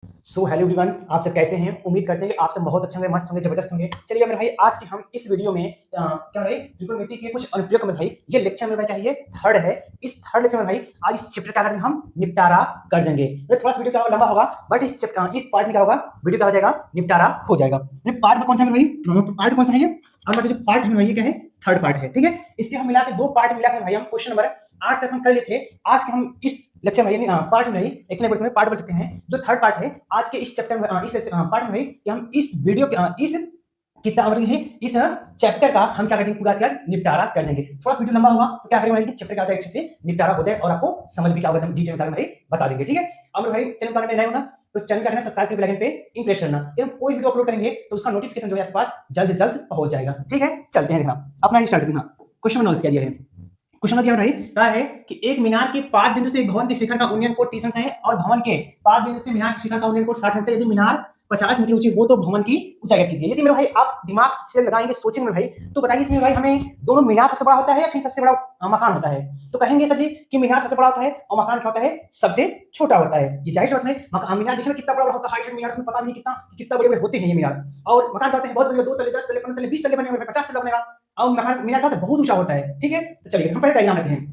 Hello everyone, आप सब कैसे हैं? उम्मीद करते हैं कि आप सब बहुत अच्छे होंगे, मस्त होंगे, जबरदस्त होंगे। चलिए मेरे भाई, आज के हम इस वीडियो में क्या है, ट्रिगोनोमेट्री के कुछ अनुप्रयोग मेरे भाई, ये लेक्चर मेरे भाई क्या है, ये थर्ड है। इस थर्ड लेक्चर में भाई आज इस चैप्टर का हम निपटारा कर देंगे। थोड़ा सा वीडियो क्या लंबा होगा, बट इस पार्ट में क्या होगा, वीडियो क्या हो जाएगा, निपटारा हो जाएगा। पार्ट में कौन सा है भाई, पार्ट कौन सा है ये, और जो पार्ट है भाई क्या है, थर्ड पार्ट है। ठीक है, इसके हम मिला के दो पार्ट मिला के भाई हम क्वेश्चन नंबर 8 तक हम कर लिए थे। आज के हम इस लेक्चर में पार्ट में नहीं, एक्चुअली पार्ट बोल सकते हैं, जो थर्ड पार्ट है आज के इस चैप्टर में, इस पार्ट में भाई कि हम इस वीडियो के इस किताब है इस चैप्टर का हम क्या करेंगे, पूरा इसका निपटारा कर देंगे। थोड़ा सा वीडियो लंबा होगा तो क्या करेंगे, चैप्टर का अच्छे से निपटारा हो जाए और आपको समझ भी क्या होगा, डिटेल में भाई बता देंगे। ठीक है, अब भाई चैनल पर नए हो ना, तो चैनल का सब्सक्राइब करके बेल आइकन पे प्रेस करना। हम कोई वीडियो अपलोड करेंगे तो उसका नोटिफिकेशन जो है आपके पास जल्द से जल्द पहुंच जाएगा। ठीक है, चलते हैं, देखना अपना स्टार्ट करना। क्वेश्चन नंबर क्या दिया है, क्वेश्चन नंबर भाई क्या है कि एक मीनार के पाद बिंदु से एक भवन के शिखर का उन्नयन कोण 30 अंश है और भवन के पाद बिंदु से मीनार के शिखर का उन्नयन कोण 60 अंश है। यदि मीनार 50 मीटर ऊंची हो तो भवन की ऊंचाई ज्ञात कीजिए। यदि मेरे भाई आप दिमाग से लगाएंगे, सोचेंगे मेरे भाई, तो बताइए इसमें भाई हमें दोनों मीनार सबसे बड़ा होता है या फिर सबसे बड़ा मकान होता है? तो कहेंगे सर जी कि मीनार सबसे बड़ा होता है और मकान क्या होता है, सबसे छोटा होता है। ये जाहिर सी बात है, मीनार देखिए कितना बड़ा होता है, हाइट मीनार में पता नहीं कितना कितना बड़े बड़े होते हैं ये मीनार। और मकान कहते हैं बहुत बड़े, 2 तले 10 तले 15 तले 20 तले बने हुए, 50 तले बनेगा। और मकान मीनार का बहुत ऊंचा होता है। ठीक है, तो चलिए हम पहले डायग्राम लेते हैं,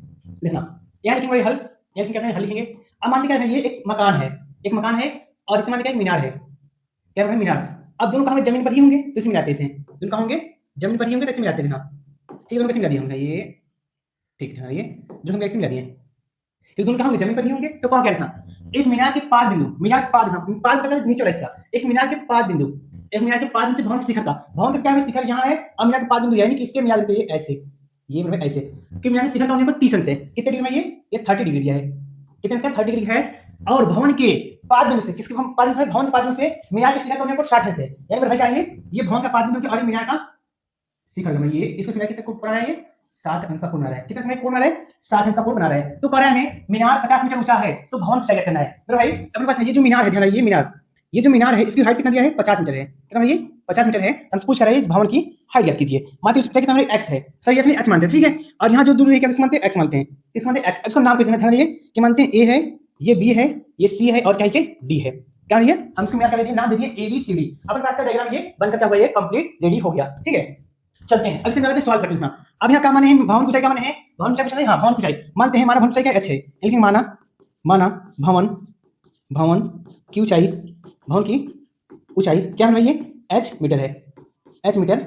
देखना। यहाँ लिखेंगे हल, यहाँ क्या हल लिखेंगे। अब मान लीजिए ये एक मकान है, एक मकान है और इसमें मान लीजिए एक मीनार है, क्या है मीनार। अब दोनों कहाँ जमीन पर ही होंगे तो इसमें मिलाते हैं, दोनों कहाँ होंगे, जमीन पर ही होंगे तो इसमें मिलाते हैं। ठीक है, दोनों कैसे मिला दिए हमने ये, ठीक है, ये दोनों कैसे मिला दिए, ठीक, दोनों कहाँ होंगे, जमीन पर ही होंगे। तो कहाँ क्या लिखना, एक मीनार के पाद बिंदु, मीनार के पाद, पाद का नीचे वाला हिस्सा, एक मीनार के पाद बिंदु, एक मीनार के पाद बिंदु से भवन के शिखर का, भवन का क्या है, शिखर यहाँ है और मीनार के पाद बिंदु यानी कि इसके मिला देते हैं ऐसे, ये मतलब ऐसे कि मीनार के शिखर का होने पर 30 अंश है। कितने डिग्री में ये 30 डिग्री दिया है, कितने इसका 30 डिग्री है। और भवन के पाद बिंदु से, किसके पाद बिंदु से, भवन के पाद बिंदु से मीनार के शिखर का होने पर 60 अंश है। यानी मेरे भाई क्या है, ये भवन का पाद बिंदु और मीनार का शिखर का, ये इसको मीनार कितना कोण बना रहा है, ये 60 अंश का कोण बना रहा है। कितना समय कोण बना रहा है, 60 अंश का कोण बना रहा है। तो कह रहा है हमें मीनार 50 मीटर ऊंचा है तो भवन ऊंचाई करना है। मेरे भाई अपने पास ये जो मीनार है, ध्यान रखिए, ये मीनार, ये जो मीनार है इसकी हाइट कितना दिया है, 50 मीटर है। कितना ये 50 मीटर है। हमसे पूछ कर रहे हैं इस भवन की हाइट ज्ञात कीजिए। मानते हैं कितना हमारे x है, सही इसमें h मानते हैं। ठीक है, और यहाँ जो दूरी है मानते हैं x मानते हैं, इस मानते हैं x, इसका नाम कितना ध्यान रखिए कि मानते हैं a है, ये b है, ये c है और क्या है d है। क्या है, हम इसको क्या कर दिए, नाम दे दिए ABCD। अपने पास का डायग्राम ये बनकर क्या हुआ, ये कंप्लीट रेडी हो गया। ठीक है, चलते हैं अब से करते हैं, सॉल्व करते हैं। अब यहाँ क्या माने हैं, भवन ऊंचाई क्या माने हैं, भवन ऊंचाई पूछा है, हाँ भवन ऊंचाई मानते हैं, हमारा भवन ऊंचाई क्या h है, लेकिन माना भवन भवन की ऊंचाई, भवन की ऊंचाई क्या है, ये h मीटर है, h मीटर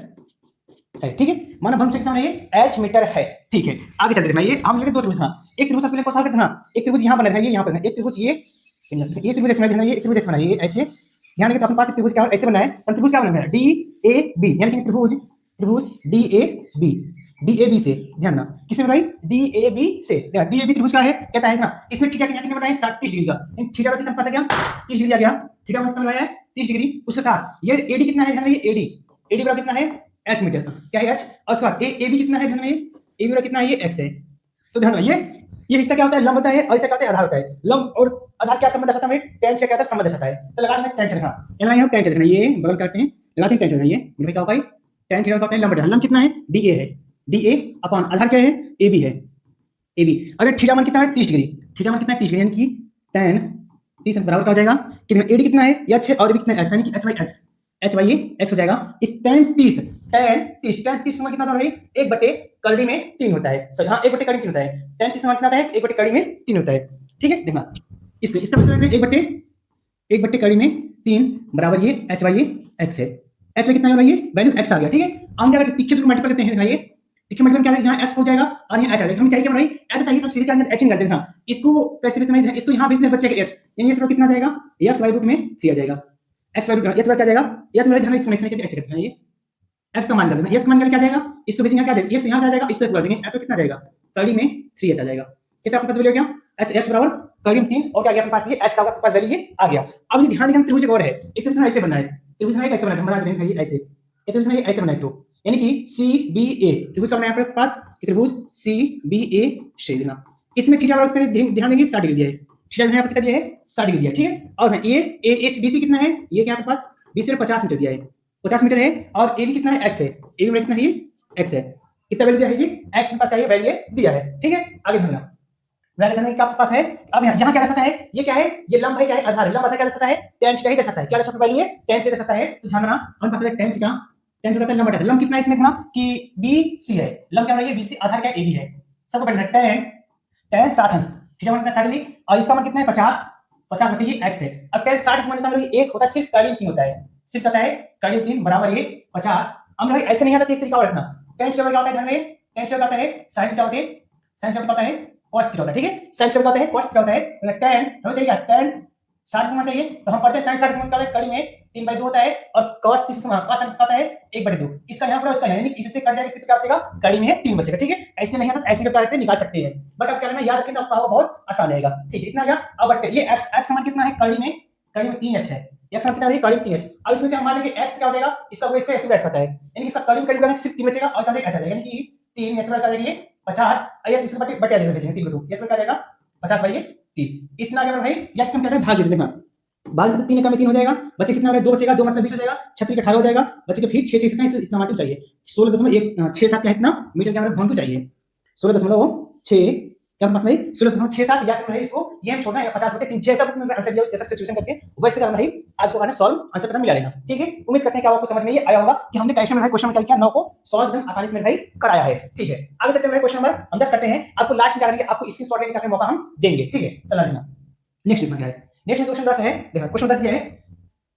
है। ठीक है, माना भवन ऊंचाई कितना है, ये h मीटर है। ठीक है, आगे चलते हैं। ये हम लेते दो त्रिभुज, एक त्रिभुज पहले को सॉल्व करते हैं। एक त्रिभुज यहाँ बना है, ये यहाँ पर है, एक त्रिभुज ये त्रिभुज ऐसे बना है, ये त्रिभुज ऐसे बना है, ये ऐसे। ध्यान रखिए अपने पास त्रिभुज क्या ऐसे बना है, त्रिभुज क्या बना है, DAB, यानी कि त्रिभुज त्रिभुज DAB से, ध्यान ना किससे भाई, DAB से। DAB त्रिभुज का है, कहता है ना इसमें थीटा कितना बनाया है, 30 डिग्री का। थीटा कितना पास आ गया, 30 डिग्री आ गया। थीटा कितना बनाया है, 30 डिग्री। उसके साथ ये AD कितना है, ध्यान रखिए, AD बराबर कितना है, h मीटर, क्या है h। और उसके बाद AB कितना है, ध्यान रखिए, AB बराबर कितना है, ये x है। तो ध्यान रखिए ये हिस्सा क्या होता है, लंब होता है और इसका क्या होता है, आधार होता है। लंब और आधार क्या संबंध दर्शाता है, tan थीटा क्या होता है, संबंध दर्शाता है। तो लगा देंगे tan थीटा, यहाँ यहाँ tan थीटा, ये बगल करते हैं, लगाते हैं tan थीटा। ये मेरे क्या होगा भाई, tan थीटा होता है लंब, लंब कितना है, DA है, DA अपॉन आधार क्या है, AB है, AB। अगर थीटा मान कितना है, 30 डिग्री, थीटा मान कितना है, 30 डिग्री, यानी कि tan 30 अंश बराबर क्या हो जाएगा, कितना AD कितना है, h है और B कितना है, x, यानी कि h/x, h/ये x हो जाएगा। इस tan 30 मान कितना होता है, 1/कड़ी में 3 होता है। सॉरी हाँ, 1/कड़ी में 3 होता है। tan 30 मान कितना होता है, 1/कड़ी में 3 होता है। ठीक है, देखना इसका मतलब 1/कड़ी में 3 बराबर ये h/ये x है। h कितना है, ये वैल्यू x आ गया। ठीक है, हम क्या करते हैं, तीखे को मल्टीप्लाई करते हैं, दिखाइए तीखे मल्टीप्लाई क्या है, यहाँ x हो जाएगा और यहाँ h आ जाएगा। हम चाहिए क्या भाई, h चाहिए तो सीधे क्या h निकालते हैं। इसको कैसे भी समझ, इसको यहाँ भेजने बच्चे h, यानी ये कितना आ जाएगा, x/√3 आ जाएगा। x h क्या जाएगा, या तो मेरे ध्यान इसमें ऐसे करते हैं, ये x का मान कर देना, x का मान क्या जाएगा, इसको भेजेंगे क्या जाएगा, x यहाँ से आ जाएगा, इसको कर देंगे, h कितना जाएगा, कड़ी में 3h आ जाएगा। कितना आपके पास वैल्यू क्या, h बराबर कड़ी में 3 और क्या आ गया अपने पास, ये h का आपके पास वैल्यू ये आ गया। अब ये ध्यान देना, त्रिभुज एक और है, एक त्रिभुज ऐसे बनना है, त्रिभुज ऐसे बना है, हम बता रहे हैं ऐसे, ये त्रिभुज ऐसे बना है, तो यानी कि CBA त्रिभुज का बनाया आपके पास, त्रिभुज CBA शेड देना। इसमें थीटा बराबर ध्यान देंगे 60 डिग्री दिया है, थीटा यहाँ पर कितना दिया है, 60 डिग्री दिया है। ठीक है, और ये BC कितना है, ये क्या आपके पास BC 50 मीटर दिया है, 50 मीटर है। और AB कितना है, x है, AB कितना है, ये x है। कितना वैल्यू दिया है, ये x के पास का ये वैल्यू दिया है। ठीक है, आगे ध्यान देना, मेरा कहना है कि आपके पास है। अब यहाँ क्या दर्शाता है, ये क्या है, ये लंब है, क्या है, आधार है। लंब आधार क्या दर्शाता है, tan थीटा ही दर्शाता है। क्या दर्शाता है, वैल्यू है tan थीटा दर्शाता है। तो ध्यान देना, हमारे पास है tan थीटा, tan थीटा का लंब है। लंब कितना है इसमें था कि BC है। लंब क्या है, ये BC, आधार क्या AB है। सबको पढ़ना tan 60 अंश, थीटा मान कितना 60 डिग्री, और इसका मान कितना है 50, 50 बटे ये x है। अब tan 60 मान कितना है, एक होता है सिर्फ कर्डिन 3 होता है, सिर्फ कहता है कर्डिन 3 बराबर ये 50। अब भाई ऐसे नहीं आता, एक तरीका और रखना। tan थीटा क्या होता है, ध्यान रहे, tan थीटा क्या होता है sin थीटा बटे sin थीटा होता है cos थीटा होता है। ठीक है, sin थीटा होता है cos थीटा होता है। मतलब tan हमें चाहिए क्या, tan 60 समान चाहिए, तो हम पढ़ते हैं sin 60 समान का कड़ी में 3/2 होता है, और cos 30 समान cos होता है 1/2। इसका यहाँ पर उसका यानी इससे कट जाएगा, इससे क्या बचेगा, कड़ी में है 3 बचेगा। ठीक है, ऐसे नहीं आता, ऐसे के प्रकार से निकाल सकते हैं, बट अब क्या करना याद रखें तो आपका बहुत आसान रहेगा। ठीक है, इतना गया। अब बट ये x समान कितना है, कड़ी में 3h है, x समान कितना है, कड़ी में 3h। अब इसमें से हम मान लेंगे x क्या हो जाएगा, इसका वो इसका ऐसे आता है, यानी इसका कड़ी में सिर्फ 3 बचेगा, और क्या हो जाएगा, यानी कि 3h का जाएगा ये 50, और इससे बटे आ जाएगा 3 को, 2 इसमें क्या जाएगा 50/3। इतना अगर भाई या हम कहते हैं भाग देते हैं, भाग देते 3 का में 3 हो जाएगा, बचे कितना हो रहा है, 2 बचेगा, 2 मतलब 20 हो जाएगा, 36 18 हो जाएगा, बचे फिर 6 6 कितना, इतना मात्रा चाहिए 16.167 का इतना मीटर का हमारे घन को चाहिए 16.6 क्या पास में 16.67, या फिर इसको ये हम छोड़ना है 50/3 जैसा बुक में आंसर दिया जैसा सिचुएशन करके वैसे करना है। आज को करना सॉल्व आंसर पता मिला लेना। ठीक है, उम्मीद करते हैं कि आपको समझ में ये आया होगा कि हमने कैसे में भाई क्वेश्चन में क्या किया, 9 को सॉल्व एकदम आसानी से भाई कराया है। ठीक है, आगे चलते हैं क्वेश्चन नंबर हम 10 करते हैं। आपको लास्ट में क्या करेंगे, आपको स्क्रीनशॉट लेने का मौका हम देंगे। ठीक है, चला लेना। नेक्स्ट लिखना क्या है, नेक्स्ट क्वेश्चन 10 है। देखो क्वेश्चन 10 दिया है,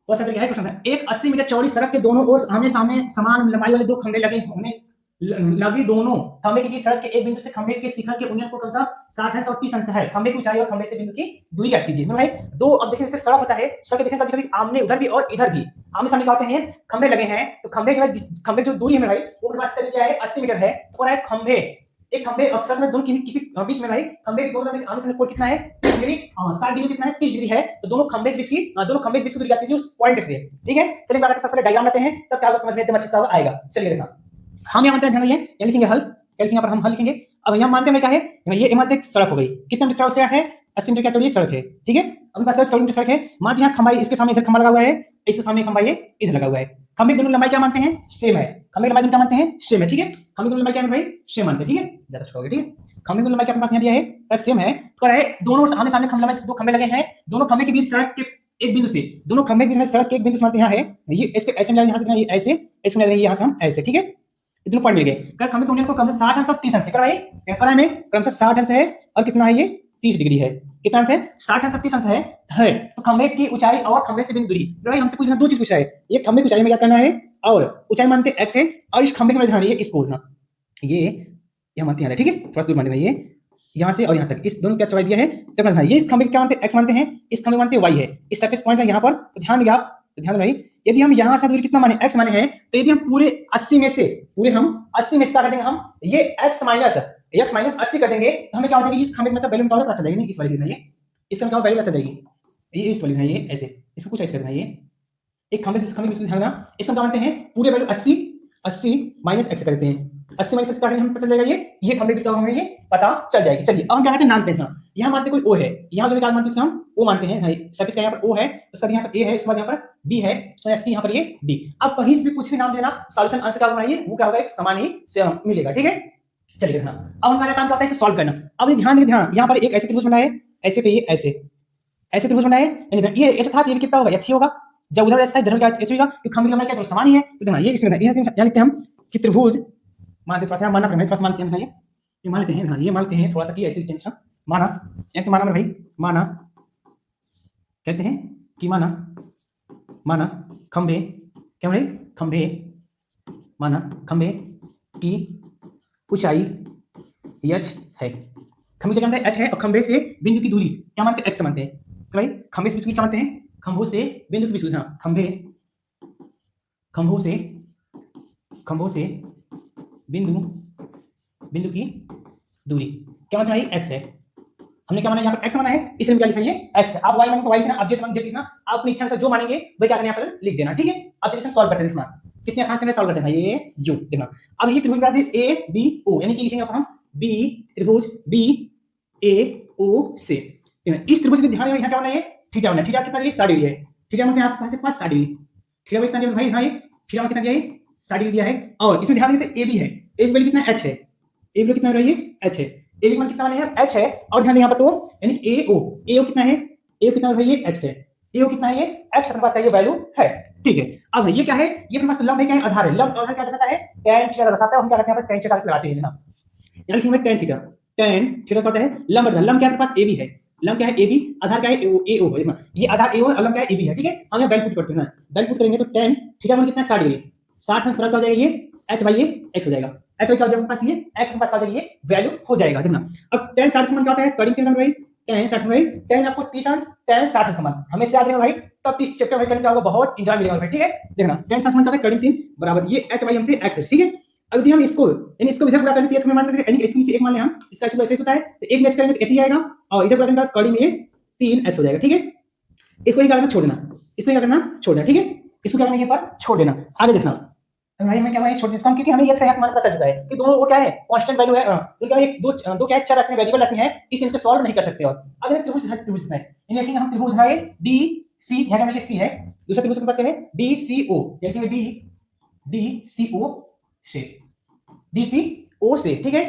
क्वेश्चन क्या है, क्वेश्चन है एक 80 मीटर चौड़ी सड़क के दोनों ओर आमने सामने समान लंबाई वाले 2 खंभे लगे होने लगी, दोनों खंभे के बीच सड़क के एक बिंदु से खंभे के शिखर के उन्नयन कोण सा 60 अंश और 30 अंश है। खंभे की ऊंचाई और खंभे से बिंदु की दूरी ज्ञात कीजिए। भाई दो, अब देखिए जैसे सड़क होता है, सड़क देखें कभी-कभी आमने उधर भी और इधर भी आमने सामने क्या होते हैं, खंभे लगे हैं, तो खंभे के जो दूरी है भाई वो मेरे पास दिया है 80 मीटर है, तो है खंभे, एक खंभे अक्सर में दोनों किसी बीच में भाई खंभे के दोनों आमने सामने कोण कितना है 30 डिग्री, 60 डिग्री कितना है 30 डिग्री है, तो दोनों खंभे के बीच की दूरी ज्ञात कीजिए उस पॉइंट से। ठीक है, चलिए बात सबसे पहले डायग्राम लेते हैं, तब क्या समझ में एकदम अच्छे से आएगा। चलिए देखा, हम यहाँ मानते हैं, ध्यान रखिए, ये लिखेंगे हल, क्या लिखेंगे यहाँ पर हम हल लिखेंगे। अब यहाँ मानते हैं क्या है, ये मानते हैं सड़क हो गई, कितना मीटर चौड़ी सड़क है 80 मीटर क्या चौड़ी सड़क है। ठीक है, अब पास 100 मीटर सड़क है, मानते हैं खंभा इसके सामने इधर खंभा लगा हुआ है, इसके सामने खंभा ये इधर लगा हुआ है, खंभे दोनों लंबाई क्या मानते हैं सेम है, खंभे की लंबाई क्या मानते हैं सेम है। ठीक है, खंभे दोनों लंबाई क्या है भाई सेम मानते हैं। ठीक है, ज्यादा छोड़ोगे। ठीक है, खंभे दोनों लंबाई क्या अपने पास यहाँ दिया है सेम है, तो है दोनों आमने सामने खंभे लंबाई 2 खंभे लगे हैं, दोनों खंभे के बीच सड़क के एक बिंदु से, दोनों खंभे के बीच में सड़क के एक बिंदु से मानते हैं यहाँ है, ये इसके ऐसे मिला, यहाँ से ये ऐसे ऐसे मिला, यहाँ से हम ऐसे। ठीक है, इतने पॉइंट मिल गए। कर खंभे के उन्नयन को क्रमशः 60 अंश और 30 अंश है, कराइए कराए में क्रमशः 60 अंश है और कितना है ये 30 डिग्री है, कितना अंश है 60 अंश और 30 अंश है। तो खंभे की ऊंचाई और खंभे से बिंदु दूरी, भाई हमसे पूछना 2 चीज पूछा है, एक खंभे की ऊंचाई में क्या करना है, और ऊंचाई मानते x है, और इस खंभे के ध्यान ये इसको ना ये यहां मानते हैं। ठीक है, थोड़ा सा दूर मानते हैं, ये यहां से और यहां तक इस दोनों क्या चौड़ाई दिया है, तो ये इस खंभे क्या मानते हैं x मानते हैं, इस खंभे मानते हैं y है, इस सरफेस पॉइंट है यहां पर, तो ध्यान दिया आप, तो ध्यान भाई यदि हम यहां से दूरी कितना माने x माने हैं, तो यदि हम पूरे 80 में से हम 80 में से क्या कर देंगे, हम ये x माइनस 80 कर देंगे, तो हमें क्या हो जाएगी, इस खंभे मतलब वैल्यू पता चल जाएगी, इस वाली कितना, ये इसका क्या वैल्यू पता चल जाएगी, ये इस वाली ये ऐसे, इसको कुछ ऐसे करना है, ये एक खंभे से खंभे के बीच में ध्यान रखना, इसका क्या मानते हैं पूरे वैल्यू 80 माइनस x करते हैं, 80 माइनस x क्या करेंगे, हमें पता चलेगा ये खंभे की हमें ये पता चल जाएगी। चलिए अब हम क्या करते हैं, नाम देखना, यहाँ मानते कोई o है, यहाँ जो क्या मानते हैं हम o मानते हैं, सर्फेस का यहाँ पर o है, उसका यहाँ पर a है, उसके बाद यहाँ पर b है, उसके बाद c यहाँ पर ये d। अब कहीं से भी कुछ भी नाम देना, सॉल्यूशन आंसर क्या होगा, वो क्या होगा एक समान ही से मिलेगा। ठीक है, चलिए देखना, अब हमारा काम क्या होता है इसे सॉल्व करना। अब ध्यान दें, ध्यान यहाँ पर एक ऐसे त्रिभुज बनाए, ऐसे पे ये ऐसे त्रिभुज बनाए, ये ऐसा था, ये कितना होगा अच्छी होगा, जब उधर ऐसा इधर क्या अच्छी होगा, क्योंकि खंभे की लंबाई क्या तो समान ही है। तो देखना ये इसमें यहाँ लिखते हैं हम कि त्रिभुज मानते, थोड़ा सा मानना पड़ेगा, थोड़ा सा मानते हैं, ये मान लेते हैं, ये मानते हैं थोड़ा सा कि ऐसे टेंशन माना, ऐसे माना मेरे भाई, माना कहते हैं कि माना खंभे क्या भाई, खंभे माना खंभे की ऊंचाई h है, खंभे की ऊंचाई h है, और खंभे से बिंदु की दूरी क्या मानते हैं x मानते हैं, तो भाई खंभे से बिंदु क्या मानते हैं, खंभों से बिंदु की दूरी, खंभों से बिंदु की दूरी क्या मानते हैं भाई x है, हमने क्या माना यहाँ पर x माना है, इसलिए क्या लिखा है ये x है। आप y मानेंगे तो y लिखना, आप z मानेंगे z लिखना, आप अपनी इच्छा से जो मानेंगे वही क्या करना यहाँ पर लिख देना। ठीक है, अब चलिए सॉल्व करते हैं, देखना कितने आसान से सॉल्व करते हैं, ये u देखना। अब ये त्रिभुज बात है a b o, यानी कि लिखेंगे हम b त्रिभुज b a o से, इस त्रिभुज में ध्यान देना, यहाँ क्या होना है थीटा होना है, थीटा कितना डिग्री 60 डिग्री है, थीटा मतलब आपके पास 60 डिग्री, थीटा कितना दिया भाई, हाँ थीटा कितना दिया है 60 डिग्री दिया है, और इसमें ध्यान देते ए बी है, ए बी कितना h है, ए बी कितना रही है h है, ए बी मान कितना वाले हैं, एच है, और ध्यान दें यहाँ पर तो यानी ए ओ कितना है, ए कितना है भाई, ये एक्स है, ए कितना है, ये एक्स अपने पास का ये वैल्यू है, ठीक है। अब ये क्या है, ये अपने पास लंब है, क्या है, आधार है, लंब आधार क्या दर्शाता है, tan थीटा दर्शाता है। हम क्या करते हैं, यहाँ पर tan थीटा लगाते हैं ना, यानी कि हमें tan थीटा कहता है, लंब आधार, लंब क्या है अपने पास, ए बी है, लंब क्या है, ए बी, आधार क्या है, ए ओ है ना, ये आधार ए ओ है, लंब क्या है, ए बी है, ठीक है। हम यहाँ वैल्यू पुट करते हैं ना, वैल्यू पुट करेंगे तो tan थीटा मान कितना है, 60 डिग्री, 60 अंश बराबर हो जाएगा ये h बाई ये x हो जाएगा, h बाई क्या हो जाएगा अपने पास, ये x के पास आ जाएगा, ये वैल्यू हो जाएगा, देखना। अब tan 60 मान क्या होता है, कटिंग थ्योरम भाई, tan 60 भाई, tan आपको 30 अंश, tan 60 समान हमेशा याद रखेगा भाई, तब 30 चैप्टर भाई करने का आपको बहुत एंजॉय मिलेगा भाई, ठीक है। देखना tan 60 मान क्या होता है, कटिंग 3 बराबर ये h बाई हमसे x है, ठीक है। अब यदि हम इसको यानी इसको इधर गुणा करें तो इसको मान लेते हैं, यानी इसके नीचे एक मान ले हम, इसका ऐसे ऐसे होता है, तो एक मैच करेंगे तो h ही आएगा, और इधर गुणा करेंगे तो कड़ी में 3x हो जाएगा, ठीक है। इसको क्या करना, छोड़ देना, इसको क्या करना, छोड़ देना, ठीक है, इसको क्या करना, ये पर छोड़ देना। आगे देखना भाई, मैं क्या भाई छोड़ देता हूं, क्योंकि हमें ये इसका मान पता चल चुका है कि दोनों वो क्या है, कांस्टेंट वैल्यू है, तो क्या एक दो क्या है, चर राशि वेरिएबल राशि है, इस इनको सॉल्व नहीं कर सकते। और अगर त्रिभुज में यानी कि हम त्रिभुज है डी सी, यहां का ये सी है, दूसरा त्रिभुज के पास क्या है, डी सी ओ, यानी कि डी सी ओ से, डी सी ओ से, ठीक है,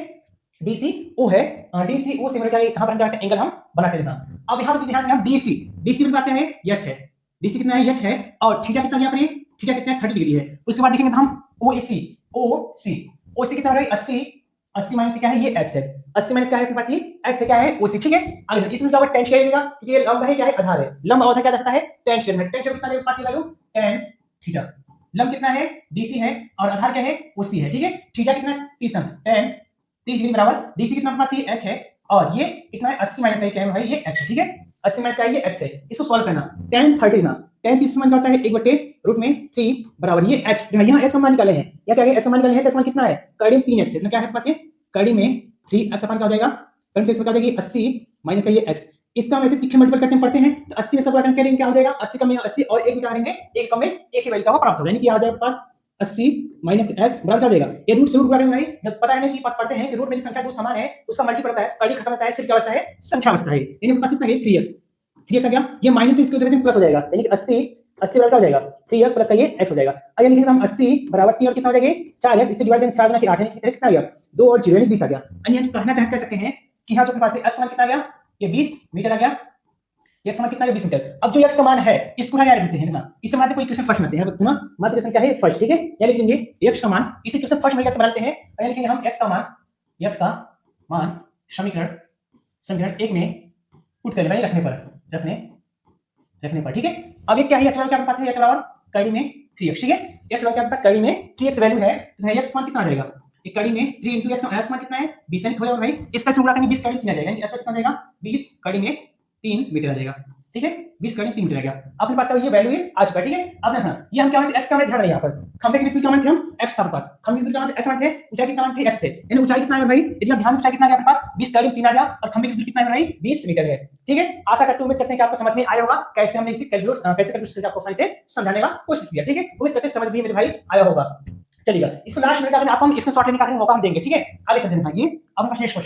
डी सी ओ है, डी सी ओ से मतलब क्या है, यहां पर हम क्या करते हैं, एंगल हम बनाते हैं। अब यहां पर ध्यान में हम डी सी के पास क्या है, एच है, डी सी कितना है, एच है, और थीटा कितना दिया आपने, थीटा कितना है, 30 डिग्री है। उसके बाद देखेंगे तो हम ओसी कितना है, 80 माइनस क्या है, ये x है, 80 माइनस क्या है अपने पास, ये x है, क्या है, ओसी, ठीक है। आगे इसमें क्या होगा, tan थीटा लगेगा, क्योंकि ये लंब है, क्या है, आधार है, लंब आधार क्या दर्शाता है, tan थीटा, tan थीटा कितना है पास, ये वैल्यू tan थीटा, लंब कितना है, डीसी है, और आधार क्या है, ओसी है, ठीक है। थीटा कितना है, 30 अंश, tan 30 डिग्री बराबर, डीसी कितना अपने पास, ये h है, और ये कितना है, 80 माइनस क्या है भाई, ये x है, ठीक है, 80 माइनस क्या है, ये x है। इसको सॉल्व करना, tan 30 ना, tan 30 मान क्या होता है, 1/√3 बराबर ये h, यहाँ h का मान निकाले हैं, या क्या है, h का मान निकाले हैं, तो मान कितना है, कड़ी में 3x है, तो क्या है पास, ये कड़ी में 3x अपन क्या हो जाएगा, कड़ी में 3x क्या हो जाएगी, 80 माइनस ये x, इसका हम ऐसे तीखे मल्टीपल करते हैं, पढ़ते हैं, तो 80 में सब गुणा करेंगे क्या हो जाएगा, 80 कम 80 और 1 निकालेंगे, एक कम में एक ही वैल्यू का प्राप्त होगा, यानी कि आ जाएगा पास 80 माइनस x बराबर क्या हो जाएगा, ये रूट से रूट गुणा करेंगे भाई, जब पता है ना कि पढ़ते हैं कि रूट में संख्या दो समान है, उसका मल्टीपल होता है, कड़ी खत्म होता है, सिर्फ क्या बचता है, संख्या बचता है, यानी हमारे पास कितना है, 3x आ गया, ये माइनस इसके उधर से प्लस हो जाएगा, यानी कि 80 बराबर क्या हो जाएगा, 3x प्लस का ये x हो जाएगा। अब यानी कि हम 80 बराबर 3 और कितना हो जाएगा, 4x, इससे डिवाइड करेंगे 4 गुना के 8, यानी कितना आ गया, 2 और 0 यानी 20 आ गया। यानी हम कहना कह सकते हैं कि यहाँ जो अपने पास x मान कितना आ गया, ये 20 मीटर आ गया, x मान कितना आ गया, 20 मीटर। अब जो x का मान है इसको यहाँ लिख देते हैं ना, इससे मानते कोई इक्वेशन फर्स्ट बनाते हैं, ना मात्र इक्वेशन क्या है, फर्स्ट, ठीक है, यहाँ लिख देंगे x का मान, इसे इक्वेशन फर्स्ट में बनाते हैं, और लिखेंगे हम x का मान समीकरण 1 में पुट कर लेंगे, रखने पर, ठीक है। अब ये क्या है, h बराबर क्या पास है, h बराबर कड़ी में 3x, ठीक है, h बराबर क्या पास कड़ी में 3x वैल्यू है, तो x मान कितना आ जाएगा, एक कड़ी में 3 into x मान कितना है, 20 हो जाएगा भाई, इसका से गुणा करेंगे 20 कड़ी 3 आ जाएगा, यानी h कितना आ जाएगा, 20 कड़ी में 3 मीटर आ जाएगा, ठीक है, 20 कड़ी 3 मीटर आ गया। अपने पास ये वैल्यू है आ चुका है, ठीक है। अब देखना ये हम क्या मानते हैं, x का मान ध्यान रहे, यहाँ पर खंभे के बीच में क्या मानते हैं हम, x था अपने पास, खंभे के बीच में क्या मानते हैं, x मानते हैं, ऊंचाई कितना मानते हैं, h थे, यानी ऊंचाई कितना है भाई, यदि आप ध्यान, ऊंचाई कितना है अपने पास, 20 कड़ी 3 आ गया, और खंभे के बीच कितना है भाई, 20 मीटर है, ठीक है। आशा करते उम्मीद करते हैं कि आपको समझ में आया होगा, कैसे हमने इसे कैसे करके आपको सही से समझाने का कोशिश किया, ठीक है। उम्मीद करते समझ में मेरे भाई आया होगा। चलिएगा, इसको लास्ट में आपको हम इसको शॉर्ट लेने का मौका हम देंगे, ठीक है। आगे चलते हैं, ये अब नेक्स्ट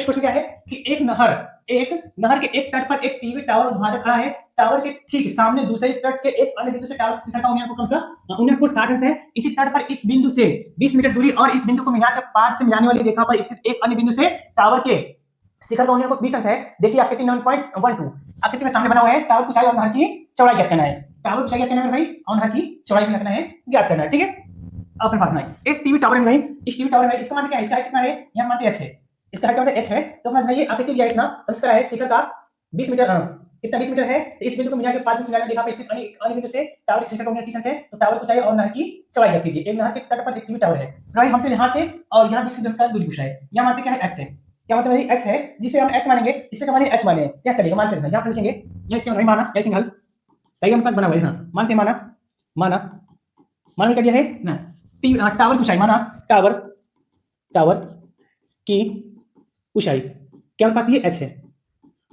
क्वेश्चन क्या है कि एक नहर के एक तट पर एक टीवी टावर उद्घाटक खड़ा है, टावर के ठीक सामने दूसरे तट के एक अन्य बिंदु से टावर की शिखर का उन्नयन कोण 60 अंश है। इसी तट पर इस बिंदु से 20 मीटर दूरी और इस बिंदु को मिलाकर 5 से मिलाने वाली रेखा पर स्थित एक अन्य बिंदु से टावर के शिखर का उन्नयन कोण 20 अंश है। देखिए आकृति 9.12 आकृति में सामने बना हुआ है, टावर की ऊंचाई और नहर की चौड़ाई ज्ञात करना है, टावर की ऊंचाई ज्ञात करना है भाई, और नहर की चौड़ाई भी ज्ञात करना है, ठीक है। अपने पास में एक टीवी टावर है भाई, इस टीवी टावर में इसका मान क्या है, इसका हाइट कितना है, यहाँ मानते हैं h है, इसका हाइट मतलब h है, तो अपना भाई आकृति दिया है इतना, तो इसका है शिखर का 20 मीटर, कितना 20 मीटर है, तो इस बिंदु को मिला के 5 से मिलाकर रेखा पर स्थित अन्य बिंदु से टावर की शिखर का उन्नयन 30 अंश है, तो टावर की ऊंचाई और नहर की चौड़ाई ज्ञात कीजिए। एक नहर के तट पर एक टीवी टावर है भाई, हमसे यहाँ से और यहाँ 20 मीटर का दूरी पूछा है, यहाँ मानते क्या है x है, क्या मतलब भाई x है, जिसे हम x मानेंगे, इससे क्या माने h माने, क्या चलेगा मानते हैं, यहाँ पर लिखेंगे ये क्यों नहीं माना, या हल सही हम पास बना हुआ है ना, मानते माना क्या दिया है ना, टावर की ऊंचाई माना, टावर की ऊंचाई क्या हमारे पास ये h है,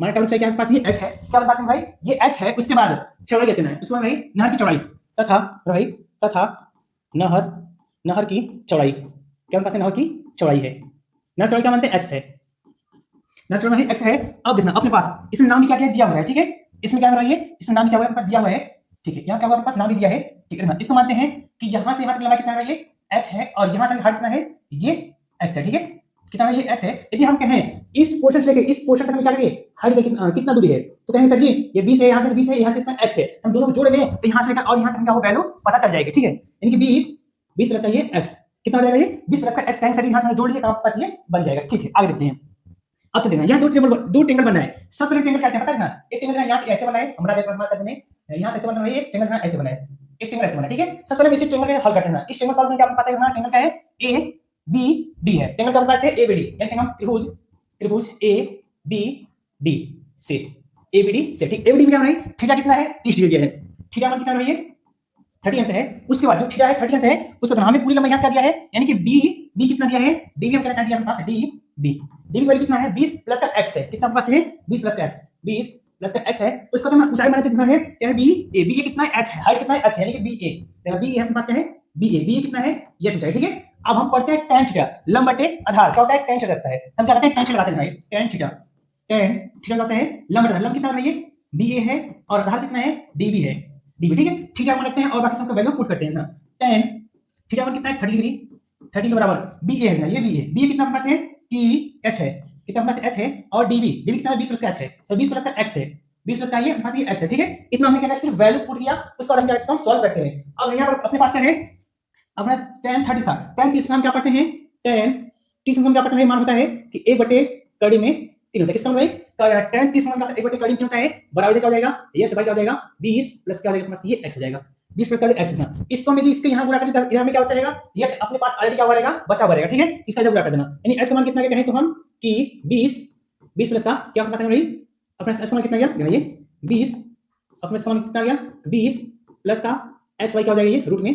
माना टावर ऊंचाई क्या हमारे पास ये h है, क्या हमारे पास भाई ये h है। उसके बाद चौड़ाई कितना है, उसके बाद भाई नहर की चौड़ाई तथा नहर की चौड़ाई, क्या हमारे पास नहर की चौड़ाई है, नहर चौड़ाई क्या मानते हैं x है, नहर चौड़ाई x है। अब देखना अपने पास इसमें नाम भी क्या दिया हुआ है, ठीक है, इसमें क्या है, इसमें नाम क्या हुआ है अपने पास दिया हुआ है, ठीक है, यहाँ क्या हुआ अपने पास नाम भी दिया है, ठीक है। इसको मानते हैं कि यहाँ से यहाँ तक लंबाई कितना है, ये h है, और यहाँ से हाइट कितना है, ये x है, ठीक है। कितना ये x है। यदि हम कहें इस पोर्शन से लेके इस पोर्शन तक हमें क्या करेंगे, हाइट कितना दूरी है, तो कहेंगे सर जी ये 20 है, यहाँ से 20 है, यहाँ से इतना x है, हम दोनों को जोड़ लेंगे तो यहाँ से लेकर और यहाँ तक क्या वो वैल्यू पता चल जाएगी। ठीक है, यानी कि 20 प्लस का ये x कितना हो जाएगा, ये 20 प्लस का x कहेंगे सर जी यहाँ से जोड़ लीजिए तो आपके पास ये बन जाएगा। ठीक है, आगे देखते हैं। अब तो देखना यहाँ दो ट्रेंगल बनना है। सबसे पहले ट्रेंगल क्या है पता है ना, एक ट्रेंगल यहाँ से ऐसे बना है, हमारा देखो मार्क कर देंगे, यहाँ से ऐसे बना है, एक ट्रेंगल यहाँ ऐसे बना है, एक ट्रेंगल ऐसे बना है। ठीक है, सबसे पहले इसी ट्रेंगल को हल करते हैं। इस ट्रेंगल सॉल्व करने के आपके पास है ट्रेंगल क्या है, ए बी डी है। ट्रेंगल का आपके पास है ए बी डी, यानी हम त्रिभुज ए बी डी से ए बी डी से। ठीक, ए बी डी में क्या है, थीटा कितना है 30 डिग्री है, थीटा मान कितना है ये 30 अंश है। उसके बाद जो थीटा है 30 अंश है उसका हमें पूरी लंबाई यहाँ क्या दिया है, यानी कि डी कितना दिया है, डी हम कहना चाहते हैं अपने पास डी की वैल्यू कितना है 20 प्लस का x है, कितना पास है 20 प्लस का x है। उसका तो मैं ऊंचाई मानना कितना है, क्या है बी ए कितना है h है, हाइट कितना है h है, यानी कि बी ए अपने पास क्या है बी ए कितना है ये ऊंचाई। ठीक है, अब हम पढ़ते हैं tan थीटा लंब बटे आधार क्या होता है, tan थीटा रहता है। हम क्या करते हैं tan थीटा लगाते हैं, tan थीटा लगाते हैं लंब बटे, लंब कितना है ये बी ए है और आधार कितना है डीबी है, डीबी। ठीक है, थीटा मान लेते हैं और बाकी सबका वैल्यू पुट करते हैं ना। tan थीटा मान कितना है 30 डिग्री, 30 के बराबर बी ए है, ये बी ए कितना पास है कि h है, कितना पास h है और dv कितना है 20 प्लस का h है, सो 20 प्लस का x है, 20 प्लस का ये पास ये x है। ठीक है, इतना हमने क्या सिर्फ वैल्यू पुट किया, उसका हम क्या हम सॉल्व करते हैं। अब यहां पर अपने पास क्या है, अपना tan 30 था, tan 30 हम क्या पढ़ते हैं, tan 30 हम क्या पढ़ते हैं, मान होता है कि 1 बटे कड़ी में 3 होता है। किसका मतलब है tan 30 मान 1 बटे कड़ी में 3 होता है, बराबर क्या हो जाएगा ये h क्या हो जाएगा 20 प्लस क्या हो जाएगा ये x हो जाएगा, 20 प्लस का x इतना, इसको हम यदि इसके यहां गुणा कर दें इधर में क्या बचेगा, ये अपने पास ऑलरेडी क्या हो रहेगा बचा हुआ रहेगा। ठीक है, इसका इधर गुणा कर देना, यानी x का मान कितना कहें तो हम कि 20 प्लस का क्या अपने पास रही, अपने x का मान कितना गया ये 20, अपने का मान कितना गया 20 प्लस का x y क्या हो जाएगा ये रूट में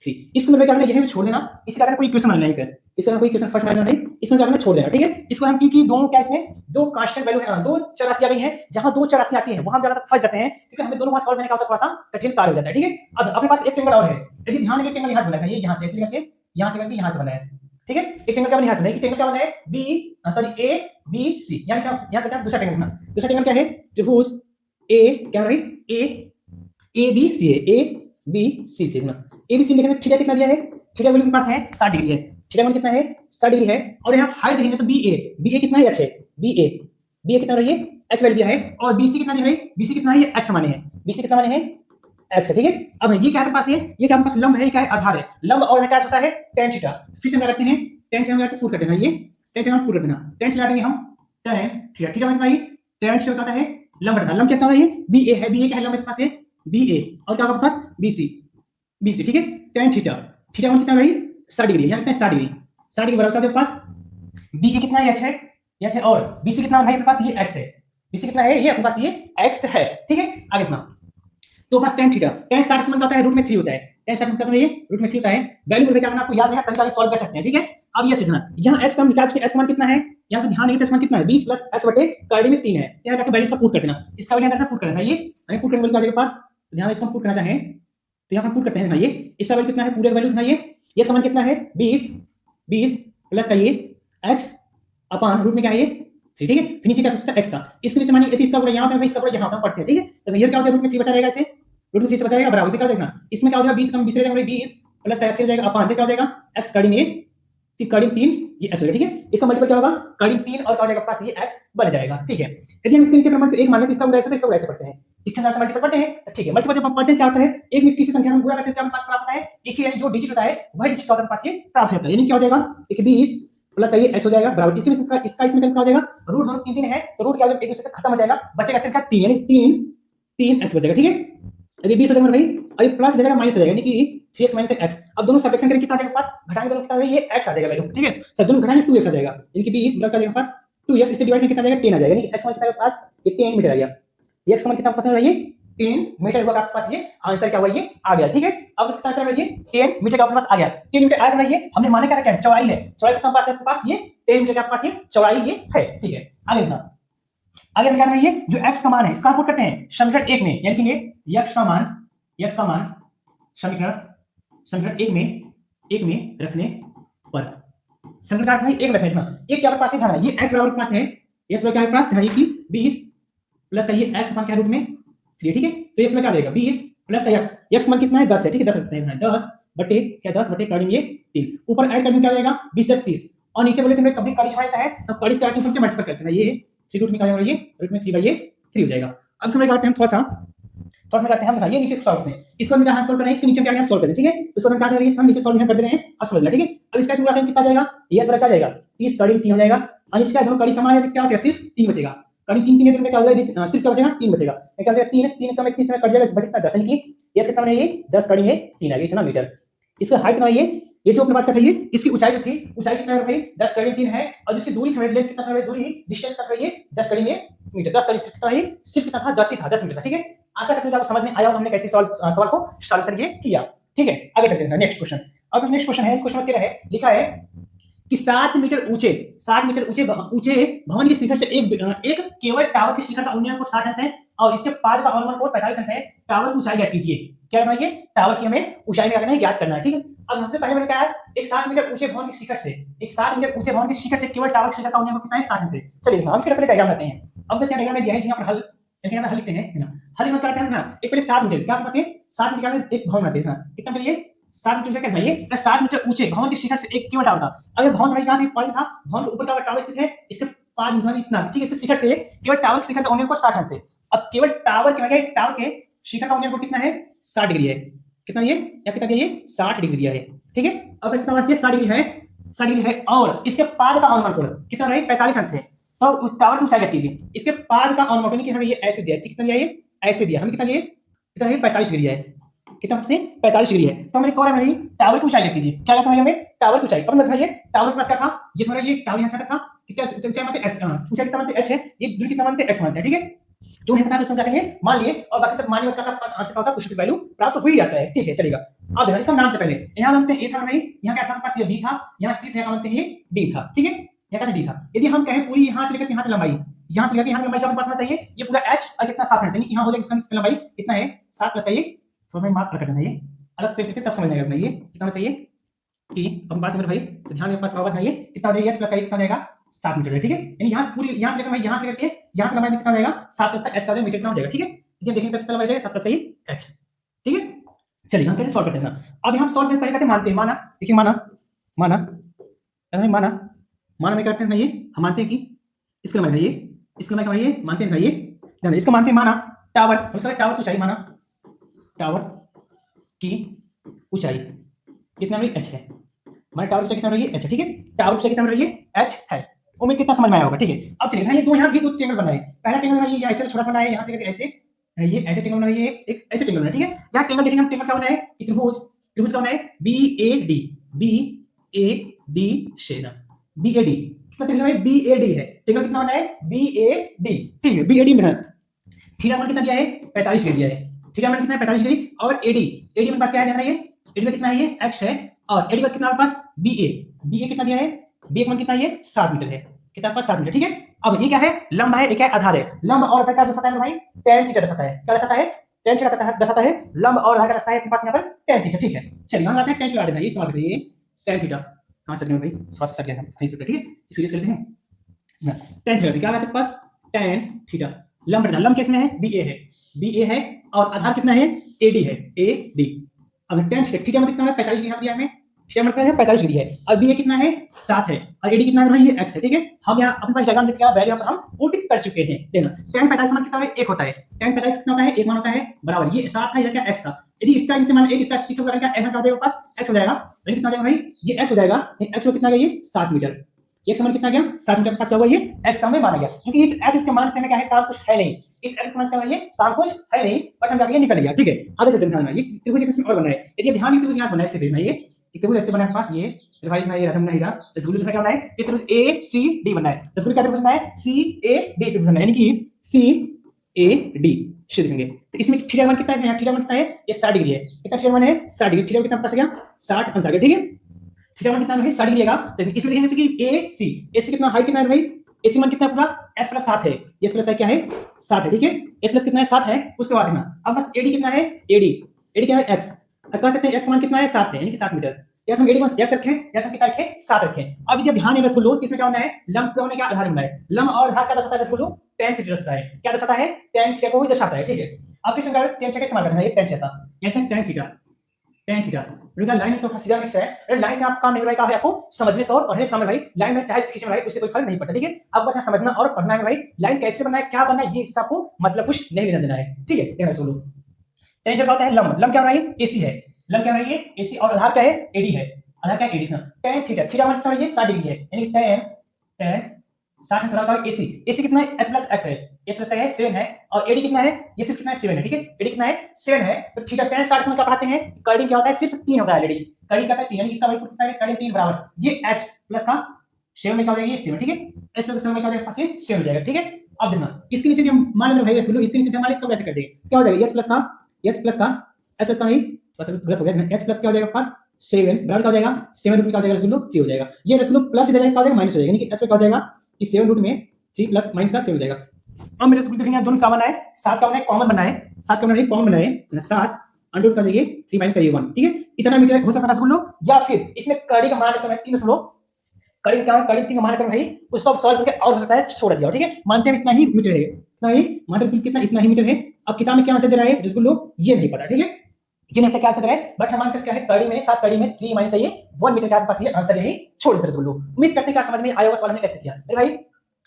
3। इसको मेरे क्या करना यही छोड़ देना, इसी कारण कोई इक्वेशन बनाना है, इसका कोई इक्वेशन फर्स्ट बनाना नहीं, इसमें क्या करना छोड़ देना। ठीक है, इसको हम क्योंकि दोनों क्या इसमें दो कांस्टेंट वैल्यू है, दो चर राशि आ गई है, जहां दो चर राशि आती है वहां ज्यादा फंस जाते हैं, क्योंकि हमें दोनों को सॉल्व करने का थोड़ा सा कठिन कार्य हो जाता है। ठीक है, अब अपने पास एक ट्रेंगल और है, यदि ध्यान दें ट्रेंगल यहां से बना है, ये यहां से ऐसे करके यहां से करके यहां से बना है। ठीक है, एक ट्रेंगल क्या बना है, यहां से बना है, ट्रेंगल क्या बना है B sorry A B C, यानी क्या यहां से क्या दूसरा ट्रेंगल बना, दूसरा ट्रेंगल क्या है त्रिभुज ए क्या रही ए बी सी है, ए बी सी से ना ए बी सी देखेंगे थीटा कितना दिया है, थीटा वैल्यू के पास है 60 डिग्री है, थीटा मान कितना है 60 डिग्री है। और यहाँ हाइट देखेंगे तो बी ए कितना है h है, बी ए कितना रही है h वैल्यू दिया है, और बी सी कितना दिया है, बी सी कितना है ये x माने है, बी सी कितना माने है x है। ठीक है, अब ये क्या है पास है, ये क्या पास लंब है, ये क्या है आधार है, लंब और क्या होता है tan थीटा। फिर से क्या करते हैं tan थीटा को पुट कर देना, ये tan थीटा पुट कर देना, tan थीटा देंगे हम tan थीटा, थीटा कितना है tan थीटा बताता है लंब बटा, लंब कितना है बी ए है, बी ए क्या है लंब के पास है बी ए, और क्या आपके पास बी सी। ठीक है, tan थीटा मान कितना भाई 60 डिग्री, यहाँ कितना है 60 डिग्री, 60 डिग्री बराबर क्या पास बी ए कितना है h है और बी सी कितना भाई अपने पास ये x है, बी सी कितना है ये अपने पास ये x है। ठीक है, आगे इतना तो पास tan थीटा tan 60 में होता है रूट में 3 होता है, tan 60 मतलब ये रूट में 3 होता है, वैल्यू में क्या करना आपको याद है तरीका से सॉल्व कर सकते हैं। ठीक है, अब ये देखना यहाँ x का निकाल के x मान कितना है, यहाँ पे ध्यान देंगे x मान कितना है 20 प्लस x बटे कड़ी में 3 है, यहाँ जाकर वैल्यू का पुट कर देना, इसका वैल्यू करना पुट करना है, ये हमें पुट करने वाले के पास ध्यान इसको पुट करना चाहे तो यहाँ पर पुट करते हैं ना, ये इसका वैल्यू कितना है पूरे वैल्यू कितना है ये समान कितना है 20 प्लस का ये x अपान रूट में क्या है ये 3। ठीक है, फिर नीचे क्या था x था, इसके नीचे मानिए इसका पूरा यहाँ पे इसका पूरा यहाँ पे पढ़ते हैं। ठीक है, तो ये क्या हो जाएगा रूट में 3 बचा रहेगा, इसे रूट में 3 से बचा रहेगा बराबर क्या देखना, इसमें क्या हो जाएगा 20 कम 20 रहेगा 20 प्लस का x हो जाएगा अपान क्या हो जाएगा x कड़ी में 3 ये x हो जाएगा। ठीक है, इसका मल्टीपल क्या होगा कड़ी 3 और क्या हो जाएगा पास ये x बन जाएगा। ठीक है, यदि हम इसके नीचे क्रम से एक मान लेते हैं, इसका उल्टा ऐसे तो इसका उल्टा ऐसे पढ़ते हैं, ठीक है मल्टीपल पढ़ते हैं। ठीक है, मल्टीपल जब हम पढ़ते हैं क्या होता है एक में किसी संख्या में गुणा करते हैं हमारे पास प्राप्त होता है एक ही, यानी जो डिजिट होता है वही डिजिट हमारे पास ये प्राप्त होता है, यानी क्या हो जाएगा एक 20 प्लस ये x हो जाएगा बराबर इसमें इसका इसमें क्या हो जाएगा रूट दोनों 3 है तो रूट क्या हो जाएगा एक दूसरे से खत्म हो जाएगा, बचेगा सिर्फ 3 यानी 3 x बचेगा। ठीक है, अभी 20 हो जाएगा भाई, अभी प्लस देगा माइनस हो जाएगा यानी कि 3x माइनस x, अब दोनों सब्ट्रैक्शन करके कितना आ जाएगा पास घटाएंगे दोनों कितना ये x आ जाएगा वैल्यू। ठीक है, सब दोनों घटाएंगे 2x आ जाएगा, यानी कि 20 बराबर आ जाएगा पास 2x, इससे डिवाइड में कितना आ जाएगा 10 आ जाएगा, यानी कि x मान कितना पास ये 10 मीटर आ गया, x का मान कितना पास है ये 10 मीटर हुआ आपके पास, ये आंसर क्या हुआ ये आ गया। ठीक है, अब इसका आंसर है ये 10 मीटर का आपके पास आ गया, 10 मीटर आ गया, ये हमने माने क्या चौड़ाई है, चौड़ाई कितना पास है आपके पास ये 10 मीटर का आपके पास ये चौड़ाई ये है। ठीक है, आगे देखना आगे क्या है ये जो x का मान है इसका पुट करते हैं समीकरण 1 में, यानी लिखेंगे x का मान समीकरण 1 में रखने पर समीकरण का 1 रखने ना, एक क्या पास है ध्यान ये x बराबर पास है, x बराबर क्या है पास ध्यान ये कि 20 प्लस का ये x मान क्या रूट में 3। ठीक है, फिर x में क्या देगा 20 प्लस का x मान कितना है 10 है। ठीक है, 10 रखते हैं 10 बटे क्या 10 बटे करेंगे 3 ऊपर ऐड करने क्या हो जाएगा 20 10 30 और नीचे बोले तुम्हें कभी कड़ी छाया है तो कड़ी से से मल्टीपल करते हैं, ये 3 रूट में क्या हो जाएगा, ये रूट में 3/3 हो जाएगा। अब इसमें करते हैं हम थोड़ा सा करते हैं हम, ये नीचे सॉल्व करते हैं, इसको हम यहाँ सॉल्व करना है, इसके नीचे क्या क्या सॉल्व करते हैं, ठीक है। उसको हम क्या करेंगे, हम नीचे सॉल्व कर दे रहे हैं, अब समझ लेना, ठीक है। अब इसका इसमें कितना जाएगा, ये इसमें क्या जाएगा, 30 कड़ी 3 हो जाएगा, और इसका दोनों कड़ी समान है तो क्या बचेगा, सिर्फ 3 बचेगा। कड़ी 3 3 है तो क्या हो जाएगा, सिर्फ क्या बचेगा, 3 बचेगा। क्या बचेगा, 3 3 कम 30 में कट जाएगा, बचेगा 10, यानी कि ये कितना बनेगा, ये 10 कड़ी में 3 आ गया, इतना मीटर। इसका हाइट कितना, ये जो अपने पास का था, ये इसकी ऊंचाई जो थी, ऊंचाई कितना है भाई, 10 कड़ी 3 है, और जिसकी दूरी थी लेंथ कितना था, दूरी डिस्टेंस कितना था, ये 10 कड़ी में मीटर, 10 कड़ी कितना है, सिर्फ कितना था, 10 ही था, 10 मीटर था, ठीक है। आशा करते हैं कि आपको समझ में आया होगा हमने कैसे सवाल को सॉल्यूशन ये किया, ठीक है। आगे चलते हैं नेक्स्ट क्वेश्चन। अब नेक्स्ट क्वेश्चन है, क्वेश्चन क्या है, लिखा है कि 7 मीटर ऊंचे भवन की शिखर से एक केवल टावर की शिखर का उन्नयन कोण 60 अंश है और इसके पाद का अनुमान कोण 45 अंश है। टावर की ऊंचाई ज्ञात कीजिए। क्या करना है, टावर की हमें ऊंचाई में करना ज्ञात करना है, ठीक है। अब हमसे पहले मैंने कहा है एक 7 मीटर ऊंचे भवन की शिखर से, एक 7 मीटर ऊंचे भवन की शिखर से केवल टावर की शिखर का उन्नयन कितना है, 60 अंश है। चलिए हम इसके पहले डायग्राम बनाते हैं। अब इसका डायग्राम में दिया है कि यहां पर हल लिखते हैं, हल में करते हैं एक पहले 7 मीटर, क्या आपके पास है 7 मीटर का एक भवन बनाते हैं, कितना मीटर, ये 7 मीटर क्या है, ये 7 मीटर ऊंचे भवन की शिखर से एक केवल टावर था। अगर भवन हमारे कहां पॉइंट था, भवन के ऊपर का टावर स्थित है, इसके 5 इंच वाली इतना, ठीक है। इसके शिखर से केवल टावर की शिखर का उन्नयन कोण 60 अंश है। अब केवल टावर के शिखर का उन्नयन कोण कितना है, 60 डिग्री है। कितना ये, या कितना दिया, ये 60 डिग्री दिया है, ठीक है। अब इसका मतलब ये 60 डिग्री है, 60 डिग्री है, और इसके पाद का अनुमान कोण कितना है, 45 अंश है। तो उस टावर की ऊंचाई ज्ञात कीजिए। इसके पाद का अनुमान कि हमें ये ऐसे दिया है, कितना दिया, ये ऐसे दिया, हमें कितना दिया, कितना है, 45 डिग्री है, कितना से 45 डिग्री है। तो मैंने कहा है टावर की ऊंचाई ज्ञात कीजिए। क्या कहता है हमें, टावर की ऊंचाई। अब मैं बताइए टावर के पास क्या था, ये थोड़ा, ये टावर यहां से था, कितना ऊंचाई मानते x, ऊंचाई कितना मानते h है, ये दूरी कितना मानते x मानते हैं, ठीक है। जो नहीं पता तो समझा लेंगे, मान लिए, और बाकी सब मानिए, बताता पास आंसर का होता है, कुछ वैल्यू प्राप्त हो ही जाता है, ठीक है। चलेगा, अब देखो इसका नाम तो पहले यहां मानते हैं a था भाई, यहां क्या था पास, ये b था, यहां c था, मानते हैं ये d था, ठीक है। यहां का d था। यदि हम कहें पूरी यहां से लेकर यहां तक लंबाई, यहां से लेकर यहां तक लंबाई क्या हमारे पास में चाहिए, ये पूरा h और कितना 7 यानी कि यहां हो जाएगा इसकी लंबाई कितना है, 7 प्लस का ये, तो हमें मार्क कर देना, ये अलग पेज से तब समझ आएगा। ये कितना चाहिए कि अपने पास मेरे भाई, तो ध्यान मेरे पास का है, कितना हो जाएगा, h प्लस का कितना जाएगा, 7 मीटर है, ठीक है। यानी यहां पूरी यहां से लेकर भाई, यहां से लेकर यहां तक लंबाई कितना हो जाएगा, 7 प्लस का h का मीटर कितना हो जाएगा, ठीक है। ये देखेंगे कितना लंबाई जाएगा, 7 प्लस का h, ठीक है। चलिए हम कैसे सॉल्व करते हैं। अब हम सॉल्व पहले करते हैं मानते हैं, माना, देखिए माना में करते हैं, ये हम मानते हैं कि इसका मतलब ये, इसका मतलब ये मानते हैं, ये ध्यान, इसका मानते हैं, माना टावर, हम इसका टावर की ऊंचाई, माना टावर की ऊंचाई कितना है, h है, माना टावर की ऊंचाई कितना है, h है, ठीक है। टावर की ऊंचाई कितना है, h है। उम्मीद कितना समझ में आया होगा, ठीक है। अब चलिए ये दो, यहाँ भी दो ट्रायंगल बनाए, पहला ट्रायंगल ये ऐसे छोटा सा बनाया, यहाँ से ऐसे, ये ऐसे ट्रायंगल बनाया, ये एक ऐसे ट्रायंगल बनाया, ठीक है। यहाँ ट्रायंगल देखेंगे हम, ट्रायंगल का बनाया है त्रिभुज का बनाया BAD शेना, BAD कितना त्रिभुज है, BAD है, ट्रायंगल कितना बनाया है, BAD, ठीक है। BAD में थीटा मान कितना दिया है, 45 डिग्री दिया है, थीटा मान कितना है, 45 डिग्री, और AD मेरे पास क्या है, ध्यान रखिए, AD में कितना है, ये x है, और AD में कितना हमारे पास, BA कितना दिया है, BA मान कितना है, ये 7 मीटर है, कितना पास 7 मीटर, ठीक है। अब ये क्या है, लंब है, एक है आधार है। लंब और आधार का दर्शाता है भाई, tan थीटा दर्शाता है, क्या दर्शाता है, tan थीटा दर्शाता है। लंब और आधार का दर्शाता है अपने पास यहाँ पर tan थीटा, ठीक है। चलिए हम आते हैं tan थीटा देना, ये इस्तेमाल करते हैं, tan थीटा कहां से भाई, थोड़ा सा सट गया था, वहीं से, ठीक है। इसको यूज करते हैं, tan थीटा क्या आता है पास, tan थीटा। लंब किसमें है, BA है, और आधार कितना है, AD है, AD। अब tan थीटा में कितना है, 45 डिग्री दिया हमें, थीटा मतलब है 45 डिग्री है, और BA कितना है, 7 है, और AD कितना है भाई, ये x है, ठीक है। हम यहाँ अपने पास डायग्राम देख के वैल्यू हम पुट कर चुके हैं, देना tan 45 मान कितना है, 1 होता है, tan 45 कितना होता है, 1 मान होता है, बराबर ये 7 था, इधर क्या x था, यदि इसका इनसे मान एक इसका स्टिक करेंगे, ऐसा क्या हो जाएगा पास, x हो जाएगा, लेकिन कितना हो जाएगा भाई, ये x हो जाएगा, x को कितना गया, ये 7 मीटर, x मान कितना गया, 7 मीटर के पास क्या होगा, ये x हमें माना गया, क्योंकि इस x के मान से हमें क्या है, काम कुछ है नहीं, इस x मान से हमें ये काम कुछ है नहीं, बट हम जाके निकल गया, ठीक है। आगे चलते हैं, ध्यान में ये त्रिभुज इसमें और बनाए, यदि ध्यान ये त्रिभुज यहां बनाए, इससे देखना, ये त्रिभुज ऐसे बनाए पास, ये त्रिभुज में ये रकम नहीं रहा, रसगुल्ले में क्या बनाए, ये त्रिभुज ACD बनाए, रसगुल्ले का त्रिभुज बनाए CAD त्रिभुज बनाए, यानी कि CAD से देखेंगे। तो इसमें थीटा मान कितना है, यहाँ थीटा मान कितना है, ये 60 डिग्री है, कितना थीटा मान है, 60 डिग्री, थीटा कितना पास गया, 60 अंश आ गया, ठीक है। थीटा मान कितना है, 60 डिग्री आएगा, तो इसमें देखेंगे कि AC कितना, हाइट कितना है भाई, AC मान कितना है पूरा, h प्लस 7 है, ये प्लस क्या है, 7 है, ठीक है। s प्लस कितना है, 7 है, उसके बाद देखना अब बस AD कितना है, AD क्या है, x, अब कह सकते हैं x मान कितना है, 7 है, यानी कि 7 मीटर, या तो हम AD मान x रखें, या तो कितना रखें, 7 रखें। अब जब ध्यान है रसगुल्लो, इसमें क्या होना है, लंब का होने क्या आधार होना है, लंब और आधार का दर्शाता है रसगुल्लो, tan थीटा दर्शाता है, क्या दर्शाता है, tan थीटा को ही दर्शाता है, ठीक है। अब फिर tan थीटा का इस्तेमाल करना है, tan थीटा, या tan थीटा tan थीटा। बेटा लाइन तो सीधा फिक्स है, लाइन से आपका काम नहीं हो रहा है, आपको समझने से और पढ़ने से भाई लाइन में चाहे जिसकी भाई उससे कोई फर्क नहीं पड़ता, ठीक है। अब बस समझना और पढ़ना है भाई, लाइन कैसे बनना है, क्या बनना है, ये इससे आपको मतलब कुछ नहीं लेना देना है, ठीक है। ध्यान सुनो। टेंशन क्या होता है, लंब, लंब क्या हो रहा है, एसी है, लंब क्या हो रहा है, ये एसी, और आधार क्या है, एडी है, आधार क्या है, एडी था। tan थीटा, थीटा मतलब कितना है, ये 60 डिग्री है, यानी tan 60 आंसर आता है। एसी, एसी कितना है, h प्लस x है, h प्लस है 7 है, और एडी कितना है, ये सिर्फ कितना है 7 है, ठीक है। एडी कितना है 7 है, तो थीटा tan 60 में क्या पढ़ाते हैं, कर्डिंग क्या होता है, सिर्फ 3 होता है एडी, कर्डिंग क्या होता है 3, यानी इसका वैल्यू कितना है, कर्डिंग 3 बराबर ये h प्लस का 7 में क्या हो जाएगा, ये 7, ठीक है। h प्लस 7 में क्या हो जाएगा, पास ये 7 हो जाएगा, ठीक है। अब देखना इसके नीचे हम मान लो भाई, इसके नीचे हमारे इसको कैसे कर देंगे, क्या हो जाएगा, h प्लस का h प्लस का नहीं प्लस हो गया, h प्लस क्या हो जाएगा, पास 7 बराबर क्या हो जाएगा, 7 रूट क्या हो जाएगा रसगुल्लो 3 हो जाएगा, ये रसगुल्लो प्लस इधर क्या हो जाएगा, माइनस हो जाएगा, यानी कि h पे क्या हो जाएगा, इस 7 रूट में 3 प्लस माइनस का 7 हो जाएगा। अब मेरे रसगुल्लो देखेंगे दोनों कॉमन है, 7 का कॉमन बनाए, 7 का कॉमन बनाए, 7 अंडर रूट कर देंगे 3 माइनस करिए 1, ठीक है। इतना मीटर हो सकता है रसगुल्लो, या फिर इसमें कड़ी का मान लेते हैं 3 दशमलव, कड़ी क्या है, कड़ी 3 का मान लेते हैं भाई, उसको अब सॉल्व करके और हो सकता है छोड़ दिया, ठीक है। मानते हैं इतना ही मीटर है, इतना ही मानते हैं कितना, इतना ही मीटर है। अब किताब में क्या आंसर दे रहा है रसगुल्लो, ये नहीं पता, ठीक है, ये नहीं पता क्या आंसर है, बट हम आंसर क्या है, कड़ी में 7 कड़ी में 3 माइनस है, ये 1 मीटर के आपके पास ये आंसर यही छोड़ देते रसगुल्लो। उम्मीद करते हैं क्या समझ में आया होगा, सवाल हमने कैसे किया मेरे भाई,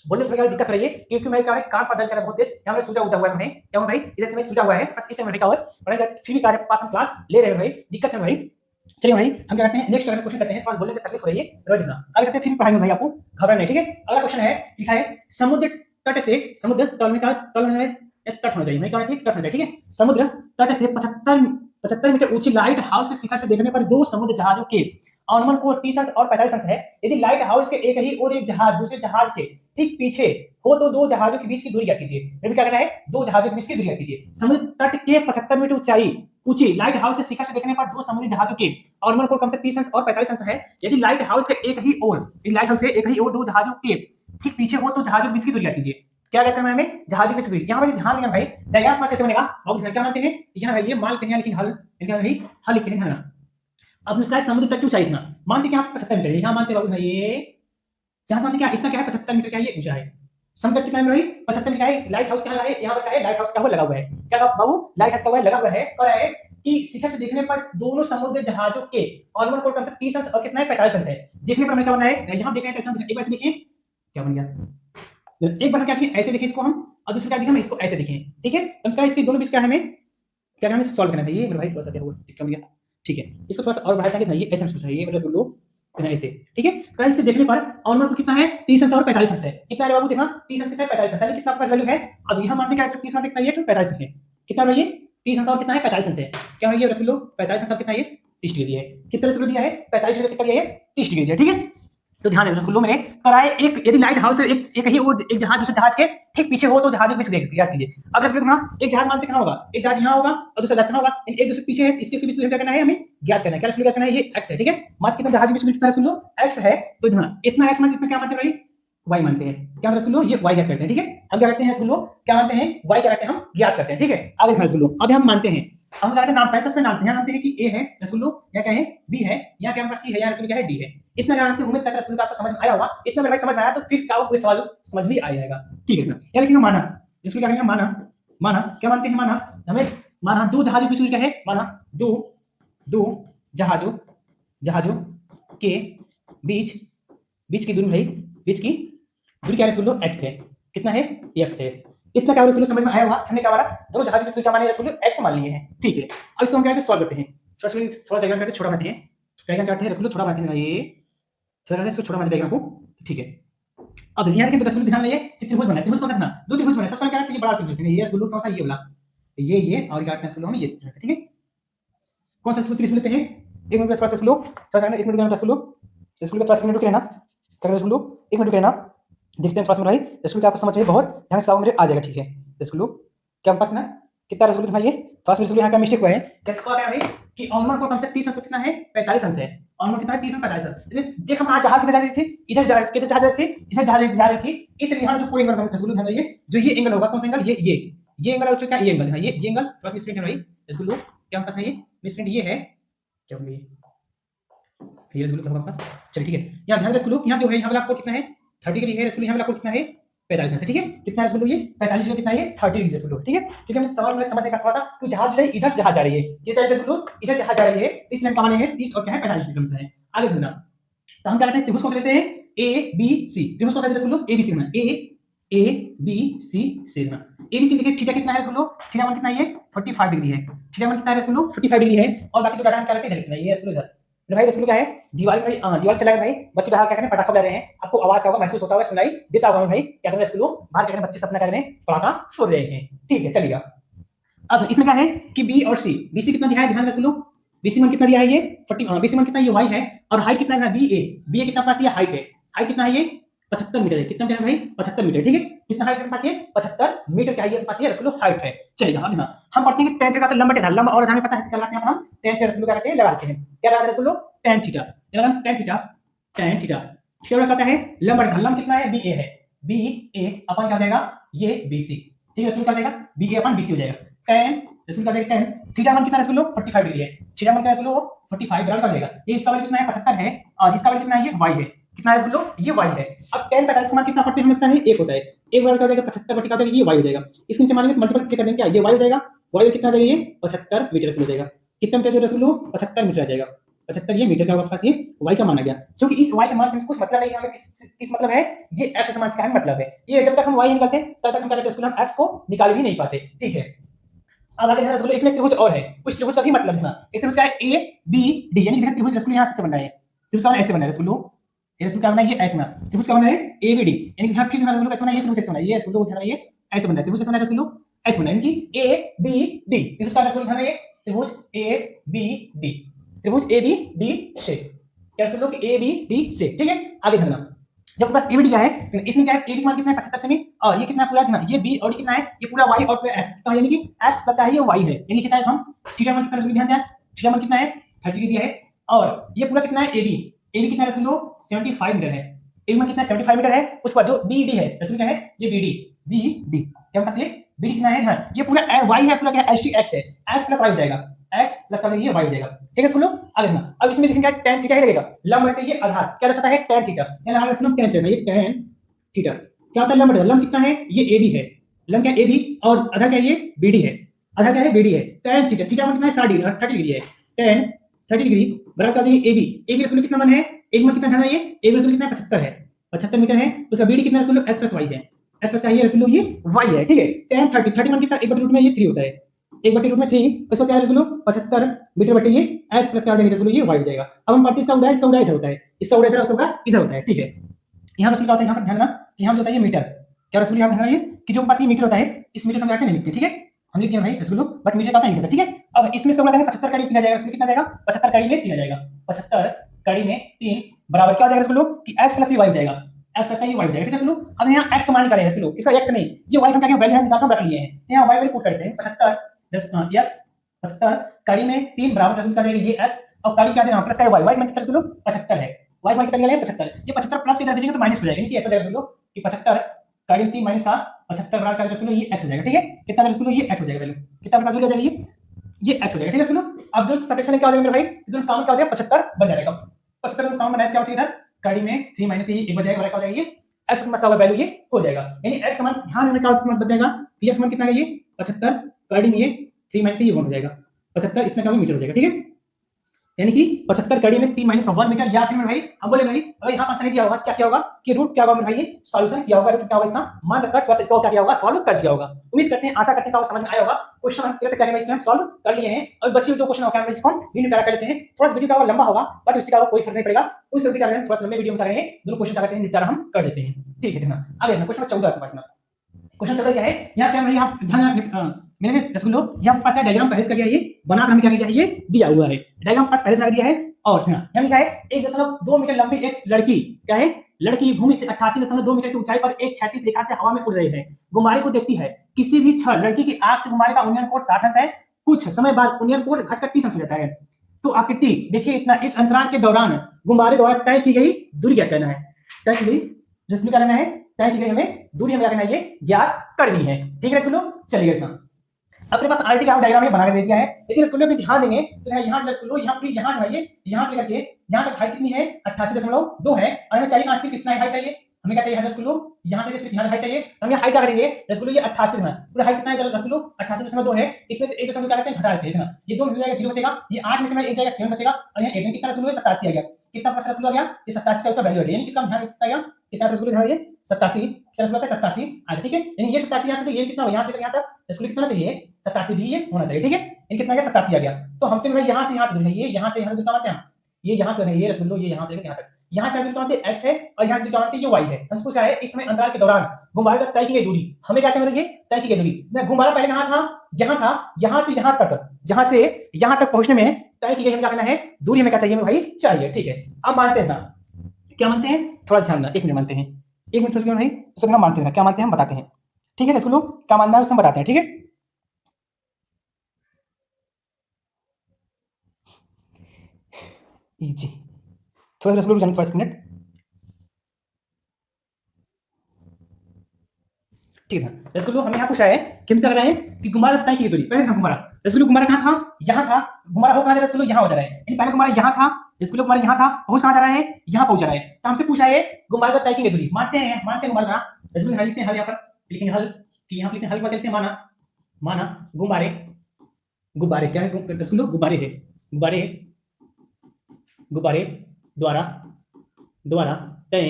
बोलने में थोड़ी दिक्कत रही है क्योंकि मैं क्या है, कान बदल कर बहुत तेज, यहाँ पे सूजा उठा हुआ है, मैंने क्या भाई इधर में सूजा हुआ है, बस इससे मैंने क्या हुआ है, फिर भी कार्य पास हम क्लास ले रहे हैं भाई, दिक्कत है भाई। चलिए भाई हम क्या करते हैं, नेक्स्ट क्वेश्चन करते हैं, थोड़ा बोलने में तकलीफ हो रही है, रोज देखना आगे चलते फिर पढ़ाएंगे भाई, आपको घबराना नहीं, ठीक है। अगला क्वेश्चन है, लिखा है समुद्र तट से, समुद्र तल में क्या, तल में तट होना चाहिए, मैं क्या होना चाहिए, तट होना चाहिए, ठीक है। समुद्र तट से 75 मीटर ऊंची लाइट हाउस के शिखर से देखने पर दो समुद्र जहाजों के अनुमान को 30 अंश और 45 अंश है। यदि लाइट हाउस के एक ही और एक जहाज दूसरे जहाज के ठीक पीछे हो तो दो जहाजों के बीच की दूरी ज्ञात कीजिए। फिर क्या करना है, दो जहाजों के बीच की दूरी ज्ञात कीजिए। समुद्र तट के 75 मीटर ऊंची लाइट हाउस के शिखर से देखने पर दो समुद्री जहाजों के अनुमान कोण कम से 30 अंश और 45 अंश है। यदि लाइट हाउस के एक ही और दो जहाजों के ठीक पीछे हो तो जहाजों के बीच की दूरी ज्ञात कीजिए। क्या कहते हैं हमें, जहाज के बीच दूरी। यहाँ पे ध्यान देना भाई, डायग्राम पास कैसे बनेगा, अब क्या मानते हैं, यहाँ है ये मान लेते हैं, लेकिन हल लिखते हैं, ध्यान। अब शायद समुद्र तक की ऊंचाई इतना मानते क्या, 75 मीटर, यहाँ मानते बाबू भाई, ये जहां मानते क्या, इतना क्या है, 75 मीटर क्या है, ये ऊंचा है। समुद्र कितना है भाई, 75 मीटर है। लाइट हाउस क्या है, यहाँ पर क्या है, लाइट हाउस का लगा हुआ है, क्या बाबू, लाइट हाउस का लगा हुआ है, और है कि शिखर से देखने पर दोनों समुद्र जहाजों के अनुमान कोण कम से 30 अंश और कितना है, 45 अंश है। देखने पर हमें क्या बनना है, यहाँ देख रहे हैं, एक बार से देखिए क्या बन गया, एक बार क्या ऐसे देखिए इसको हम, और दूसरा क्या दिखा, हम इसको ऐसे देखें, ठीक है। तो इसके दोनों बीच क्या हमें क्या हमें सॉल्व करना था, ये मेरे भाई थोड़ा सा क्या हुआ, ठीक है, ठीक है। इसको थोड़ा सा और बढ़ाया था कि नहीं, ऐसे हम सोचा, ये मतलब सुन लो ऐसे, ठीक है। तो इससे देखने पर अनुमान को कितना है, 30 अंश और 45 अंश है। कितना है बाबू, देखना 30 अंश कितना है, 45 अंश है, कितना आपके पास वैल्यू है। अब यहाँ मानते क्या है, 30 कितना है, 45 है, कितना है ये, 30 अंश और कितना है, 45 अंश है। क्या है ये रसगुल्लो, 45 अंश और कितना है, 30 डिग्री है। कितना रसगुल्लो दिया है, 45 डिग्री, कितना दिया है, 30 डिग्री दिया, ठीक है। तो ध्यान देना रसगुल्लो मैंने कराए, एक यदि लाइट हाउस से एक ही और एक जहाज दूसरे जहाज के ठीक पीछे हो तो जहाज के बीच याद कीजिए। अब रसगुल्लो देखना, एक जहाज मानते कहाँ होगा, एक जहाज यहाँ होगा और दूसरा जहाज कहाँ होगा, एक दूसरे पीछे है, इसके बीच क्या करना है, हमें ज्ञात करना है। क्या रसगुल्लो ज्ञात करना है, ये x है, ठीक है। मात्र कितना जहाज के बीच में कितना रसगुल्लो x है, तो ध्यान इतना x मानते इतना क्या मानते हैं भाई, y मानते हैं। क्या रसगुल्लो, ये y ज्ञात करते हैं, ठीक है। हम क्या करते हैं रसगुल्लो, क्या मानते हैं, y क्या करते हैं, हम ज्ञात करते हैं, ठीक है। आगे देखना रसगुल्लो, अब हम मानते हैं, हम क्या करते हैं, नाम पैंसठ में नामते हैं, नामते हैं कि a है रसगुल्लो, या क्या है b है, या क्या c है, या रसगुल्लो क्या है d है। इतना जानते हैं, उम्मीद करता हूं रसगुल्लो आपको समझ में आया होगा। इतना मेरे भाई समझ में आया तो फिर क्या कोई सवाल समझ में आ जाएगा, ठीक है ना। या लिखेंगे माना, इसको क्या करेंगे, माना क्या मानते हैं, माना हमें, माना दो जहाजों के बीच क्या है, माना दो जहाजों के बीच की दूरी भाई, बीच की दूरी क्या है रसगुल्लो, x है। कितना है, x है। इतना क्या रसगुल्लो समझ में आया होगा। हमने क्या माना, दोनों जहाज की दूरी क्या माने रसगुल्लो, x मान लिए हैं, ठीक है। अब इसको हम क्या करते हैं, सॉल्व करते हैं, थोड़ा डायग्राम करके छोटा बनाते हैं, डायग्राम करते हैं रसगुल्लो, छोटा बनाते हैं, ये थोड़ा सा इसको छोटा बनाते हैं डायग्राम को, ठीक है। अब यहाँ देखिए रसगुल्लो, ध्यान रखिए कि त्रिभुज बना है, त्रिभुज कौन सा था, दो त्रिभुज बने, सबसे क्या करते हैं, ये बड़ा त्रिभुज है, ये रसगुल्लो कौन सा, ये वाला, ये और क्या करते हैं रसगुल्लो हम, ये, ठीक है। कौन सा त्रिभुज लेते हैं, एक मिनट थोड़ा सा रसगुल्लो, थोड़ा सा एक मिनट रसगुल्लो, रसगुल्लो थोड़ा सा मिनट रहना, कर रसगुल्लो एक मिनट रहना, देखते हैं थोड़ा सा भाई रसगुल्लो आपको समझ में बहुत ढंग से मेरे आ जाएगा, ठीक है। रसगुल्लो क्या पास ना, कितना रसगुल्लो था ये, थोड़ा सा रसगुल्लो यहाँ का मिस्टेक हुआ है, क्या है भाई कि अनुमान को कम से 30 अंश कितना है, 45 अंश है। अनुमान कितना है, 30 अंश 45 अंश। देख हम आज जहाज किधर जा रही थी, इधर जा रही थी, इधर जा रही थी, इसलिए यहाँ जो कोई एंगल रसगुल्लो ध्यान रखिए, जो ये एंगल होगा, कौन सा एंगल, ये एंगल और क्या, ये एंगल है, ये एंगल थोड़ा सा मिसप्रिंट है भाई रसगुल्लो, क्या पास है, ये मिसप्रिंट ये है, क्या होंगे ये रसगुल्लो का पास, चलिए ठीक है। यहाँ ध्यान रसगुल्लो, यहाँ जो है, यहाँ वाला कोण कितना है, 30 डिग्री है रसगुल्लो, यहाँ वाला कोण कितना है, 45 डिग्री, ठीक है। कितना है ये 45 डिग्री, कितना है ये 30 डिग्री, ठीक है। क्योंकि हमने सवाल में समझने का थोड़ा था कि जहाज जो है इधर से जहाज जा रही है, ये चाहिए इधर जहाज जा रही है, इस लाइन का मान है 30 और क्या है 45 डिग्री से है। आगे देखना, तो हम क्या करते हैं, त्रिभुज को लेते हैं ए बी सी, त्रिभुज को ए बी सी में ए बी सी से ना ए बी सी देखिए, थीटा कितना है सुन लो, थीटा मान कितना है ये 45 डिग्री है, थीटा मान कितना है सुन लो 45 डिग्री है। और बाकी जो डाटा हम क्या करते हैं इधर, ये सुन लो इधर भाई, रसगुल्ला क्या है दीवार भाई, दीवार चला गया भाई, बच्चे बाहर क्या करें पटाखा ले रहे हैं, आपको आवाज क्या होगा महसूस होता होगा, सुनाई देता होगा भाई, क्या कर रहे हैं रसगुल्लो बाहर क्या करें, बच्चे अपना क्या करें पटाखा फोड़ रहे हैं, ठीक है चलिएगा। अब इसमें क्या है कि बी और सी, बी सी कितना दिया है, ध्यान रसगुल्लो बीसी मान कितना दिया है ये 40, बीसी मान कितना ये वाई है, और हाइट कितना है बी ए कितना पास ये हाइट है, हाइट कितना है ये 75 मीटर है, कितना मीटर है भाई 75 मीटर, ठीक है। कितना हाइट है पास ये 75 मीटर क्या है ये पास ये रसगुल्लो हाइट है। चलिए हम देखना, हम पढ़ते हैं कि tan थीटा का लंबा टेढ़ा, लंबा और हमें पता है क्या लगाते हैं हम tan थीटा रसगुल्लो क्या करते हैं लगाते हैं, क्या लगाते हैं रसगुल्लो tan theta, tan theta theta कहता है लंबा टेढ़ा, लंब कितना है बी ए है, बी ए अपन क्या हो जाएगा ये बी सी, ठीक है रसगुल्लो क्या हो जाएगा बी ए अपन बी सी हो जाएगा। tan रसगुल्लो क्या tan थीटा मान कितना रसगुल्लो 45 डिग्री है, थीटा मान क्या रसगुल्लो 45 बराबर हो जाएगा, ये इसका वैल्यू कितना है 75 है, और इसका वैल्यू कितना है ये y है, कितना है रसगुल्लो ये y है। अब tan 45 मान कितना पड़ते हैं हमें कितना है 1 होता है, एक बार क्या हो जाएगा 75 बटे क्या हो जाएगा ये y हो जाएगा, इसके नीचे मानेंगे मल्टीपल कर देंगे क्या ये y हो जाएगा, y कितना देगा ये 75 मीटर रसगुल्लो हो जाएगा, कितना मीटर रसगुल्लो 75 मीटर आ जाएगा, 75 ये मीटर का पास ये y का माना गया, क्योंकि इस y का मान से कुछ मतलब नहीं है, हमें किस मतलब है ये x समान का मतलब है, ये जब तक हम y निकालते हैं तब तक हम क्या करते हैं हम x को निकाल भी नहीं पाते, ठीक है। अब आगे रसगुल्ला इसमें त्रिभुज और है, उस त्रिभुज का भी मतलब लिखना, एक त्रिभुज का है ए बी डी, यानी कि त्रिभुज रसगुल्ला यहां से बन रहा है, त्रिभुज का ऐसे बना है रसगुल्लो, ये रसगुल्ला क्या बना है ये ऐसे बना, त्रिभुज का बना है ए बी डी, यानी कि फिर रसगुल्ला कैसे बना है ये त्रिभुज ऐसे बना है, ये रसगुल्ला ध्यान रखिए ऐसे बना है, त्रिभुज कैसे बना है रसगुल्लो ऐसे बना है, यानी कि ए बी डी त्रिभुज का रसगुल्ला ध्यान रखिए, त्रिभुज ए बी डी, त्रिभुज ए बी डी से, क्या रसगुल्लो ए बी डी से, ठीक है। आगे ध्यान, जब बस एबीडी क्या है तो इसमें क्या है एबी मान कितना है 75 सेमी, और ये कितना पूरा ध्यान ये बी और ये कितना है ये पूरा y और पूरा x, तो यानी कि x प्लस है ये y है, यानी कि चाहे हम थीटा मान कितना ध्यान दें, थीटा मान कितना है 30 डिग्री है, और ये पूरा कितना है एबी कितना है रसगुल्लो 75 मीटर है, एबी मान कितना है 75 मीटर है, उसके बाद जो बीडी है रसगुल्लो क्या है ये बीडी क्या पास ये बीडी कितना है ध्यान, ये पूरा y है पूरा क्या है x है, x प्लस y हो जाएगा, x प्लस ये y हो जाएगा, ठीक है सुनो आगे देखना। अब इसमें देखेंगे tan थीटा ही लगेगा, लंब बटे ये आधार क्या दर्शाता है tan थीटा, यानी आगे सुनो tan थीटा, ये tan थीटा क्या होता है लंब बटे, लंब कितना है ये ab है, लंब क्या ab और आधार क्या है ये bd है, आधार क्या है bd है, tan थीटा थीटा मान कितना है 30 डिग्री है, tan 30 डिग्री बराबर क्या है ab रसगुल्लो कितना मान है ab मान कितना है ये ab रसगुल्लो कितना है 75 है, 75 मीटर है, उसका bd कितना रसगुल्लो x प्लस y है, x प्लस ये रसगुल्लो ये y है, ठीक है। tan 30 मान कितना 1/√में ये 3 होता है, 1/√3 उसको क्या है रसगुल्लो 75 मीटर बटे ये x प्लस क्या हो जाएगा रसगुल्लो ये y हो जाएगा। अब हम पढ़ते इसका उड़ा इधर होता है, इसका उड़ा इधर उसका इधर होता है, ठीक है। यहाँ रसगुल्लो क्या होता है, यहाँ पर ध्यान रखना कि यहाँ जो होता है ये मीटर, क्या रसगुल्लो यहाँ ध्यान रखिए कि जो पास ये मीटर होता है इस मीटर को हम नहीं लिखते, ठीक है हम लिखते हैं भाई रसगुल्लो बट मीटर का नहीं लिखते, ठीक है। अब इसमें इसका उड़ा 75 कड़ी 3 आ जाएगा, इसमें कितना जाएगा 75 कड़ी में 3 आ जाएगा, 75 कड़ी में 3 बराबर क्या हो जाएगा रसगुल्लो कि x प्लस y हो जाएगा, x प्लस y हो जाएगा, ठीक है रसगुल्लो। अब यहाँ x का मान निकालें रसगुल्लो, इसका x नहीं ये y हम क्या वैल्यू निकाल कर रख लिए हैं, यहाँ y वैल्यू पुट करते हैं 75 x 75 कड़ी में 3 बराबर रसगुल्लो क्या देगा ये x, और कड़ी क्या देगा प्लस का y मान कितना रसगुल्लो 75 है, y मान कितना निकालें 75, ये 75 प्लस इधर भेजेंगे तो माइनस हो जाएगा, यानी कि ऐसा हो जाएगा रसगुल्लो कि 75 कड़ी में 3 माइनस 75 बराबर क्या रसगुल्लो ये x हो जाएगा, ठीक है। कितना रसगुल्लो ये x हो जाएगा, वैल्यू कितना रसगुल्लो हो जाएगा ये x हो जाएगा, ठीक है सुनो। अब जो सब्ट्रैक्शन क्या हो जाएगा मेरे भाई, जो सामान क्या हो जाएगा 75 बन जाएगा, 75 में सामान बनाया क्या हो जाएगा इधर कड़ी में 3 माइनस ये 1 बच जाएगा, क्या हो जाएगा ये x का वैल्यू ये हो जाएगा, यानी x समान ध्यान में क्या बच जाएगा ये x समान कितना है ये 75 कड़ी में ये 3 माइनस ये 1 हो जाएगा, 75 इतना का मीटर हो जाएगा, ठीक है। यानी कि 75 कड़ी में 3 माइनस 1 मीटर, या फिर भाई हम बोले भाई अगर यहाँ पास नहीं दिया होगा क्या होगा कि रूट क्या होगा भाई ये सॉल्यूशन किया होगा, रूट क्या होगा इसका मान रखकर थोड़ा सा इसका क्या होगा सॉल्व कर दिया होगा। उम्मीद करते हैं आशा करते हैं समझ में आया होगा, क्वेश्चन हम तुरंत क्या इसमें हम सॉल्व कर लिए हैं, और बच्चे जो क्वेश्चन होगा इसको हम वीडियो निपटा कर लेते हैं, थोड़ा सा वीडियो का लंबा होगा बट उससे का कोई फर्क नहीं पड़ेगा, उन सभी का थोड़ा सा लंबे वीडियो बता रहे हैं, दोनों क्वेश्चन क्या करते हैं निपटारा हम कर देते हैं, ठीक है। देखना आगे क्वेश्चन 14 के पास क्वेश्चन 14 क्या है, यहाँ क्या यहाँ ध्यान मैंने रसगुल्लो यहाँ पास है डायग्राम पहले कर दिया, ये बनाकर हमें क्या किया ये दिया हुआ है, डायग्राम पास पहले बना दिया है, और यहाँ लिखा है 1.2 मीटर लंबी एक लड़की क्या है लड़की भूमि से 88.2 मीटर की ऊंचाई पर एक क्षैतिज रेखा से हवा में उड़ रही है, गुब्बारे को देखती है, किसी भी क्षण लड़की की आंख से गुब्बारे का उन्नयन कोण 60 अंश है, कुछ समय बाद उन्नयन कोण घटकर 30 अंश हो जाता है, तो आकृति देखिए इतना इस अंतराल के दौरान गुब्बारे द्वारा तय की गई दूरी क्या करना है, तय की गई जिसमें क्या करना है तय की गई हमें दूरी हमें क्या करना है ये ज्ञात करनी है, ठीक है रसगुल्लो। चलिए इतना अपने पास आरटी का डायग्राम ये बना के दे दिया है, लेकिन रसगुल्लो पे ध्यान देंगे तो यहाँ रसगुल्लो यहाँ पर यहाँ जो है ये यहाँ से करके यहाँ तक हाइट कितनी है 88.2 है, और हमें चाहिए कहाँ से कितना हाइट चाहिए हमें क्या चाहिए रसगुल्लो, यहाँ से सिर्फ यहाँ हाइट चाहिए, तो हम यहाँ हाइट क्या करेंगे रसगुल्लो ये 88 है, पूरा हाइट कितना है रसगुल्लो 88.2 है, इसमें से एक दशमलव क्या करते हैं घटा देते हैं ना, ये 2 मिल जाएगा 0 बचेगा, ये 8 में से एक जाएगा 7 बचेगा, और यहाँ 8 कितना रसगुल्लो 87 आ गया, कितना प्लस रसगुल्लो आ गया ये 87 का उसका वैल्यू है, यानी इसका ध्यान रखता गया कितना रसगुल्लो ध्यान रखिए 87 रसगुल्लो का 87 आ गया, ठीक है, यानी ये 87 यहाँ से ये कितना यहाँ से यहाँ तक रसगुल्लो कितना चाहिए 87 भी ये होना चाहिए, ठीक है, यानी कितना आ गया 87 आ गया, तो हमसे भाई यहाँ से यहाँ तक ये यहाँ से यहाँ तक क्या हैं ये यहाँ से ये रसगुल्लो ये यहाँ से यहाँ तक, यहाँ से क्या मानते हैं x है और यहाँ से क्या मानते हैं ये y है, हमसे पूछा है इस समय अंतराल के दौरान गुब्बारे तक तय की गई दूरी, हमें क्या चाहिए तय की गई दूरी, मैं गुब्बारा पहले कहाँ था यहाँ था, यहाँ से यहाँ तक, जहाँ से यहाँ तक पहुंचने में तय की गई हमें क्या करना है दूरी, हमें क्या चाहिए भाई चाहिए, ठीक है, अब मानते हैं ना क्या मानते हैं, थोड़ा ध्यान ना, 1 मिनट मानते हैं, 1 मिनट सोच भाई उसको हम मानते हैं क्या मानते हैं हम बताते हैं, ठीक है रसगुल्लो क्या मानना है उसको हम बताते हैं, ठीक है, जी थोड़ा सा रसगुल्लो जाने थोड़ा सा मिनट, ठीक है रसगुल्लो हमें यहाँ पूछा है कि हम क्या कर रहे हैं कि गुब्बारा तय की दूरी, पहले था गुब्बारा रसगुल्लो गुब्बारा कहाँ था यहाँ था, गुब्बारा हो कहाँ जा रहा है रसगुल्लो यहाँ हो जा रहा है, यानी पहले गुब्बारा यहाँ था रसगुल्लो गुब्बारा यहाँ था पहुंच कहाँ जा रहा है यहाँ पहुंच जा रहा है, तो हमसे पूछा है गुब्बारा का तय की दूरी, मानते हैं गुब्बारा का रसगुल्लो हल लिखते हैं, हल यहाँ पर लिखेंगे हल कि यहाँ लिखते हैं हल पर लिखते हैं माना गुब्बारे गुब्बारे क्या है रसगुल्लो गुब्बारे है गुब्बारे द्वारा तय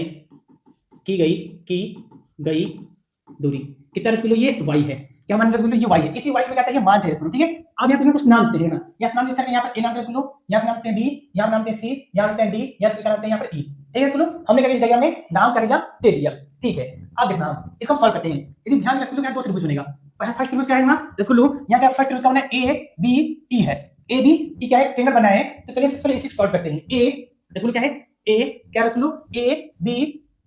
की गई दूरी कितना रसगुल्लो ये y है, क्या मान रसगुल्लो ये y है, इसी y में क्या चाहिए मान चाहिए रसगुल्लो, ठीक है, अब यहाँ कुछ नाम लिखते हैं ना, यहाँ नाम लिख सकते हैं, यहाँ पर a नाम है रसगुल्लो, यहाँ नाम हैं b, यहाँ नाम हैं c, यहाँ नाम हैं d, यहाँ नाम हैं यहाँ पर e, ठीक है रसगुल्लो, हमने क्या इस डायग्राम में नाम करेगा दे दिया, ठीक है, अब देखना इसको हम सॉल्व करते हैं, यदि ध्यान रसगुल्लो का दो त्रिभुज बनेगा, पहला फर्स्ट त्रिभुज क्या है यहाँ रसगुल्लो, यहाँ क्या फर्स्ट त्रिभुज का बना है a b e है, a b e क्या है ट्रायंगल बना है, तो चलिए सबसे पहले इसी सॉल्व करते हैं, a रसगुल्लो क्या है a क्या रसगुल्लो a b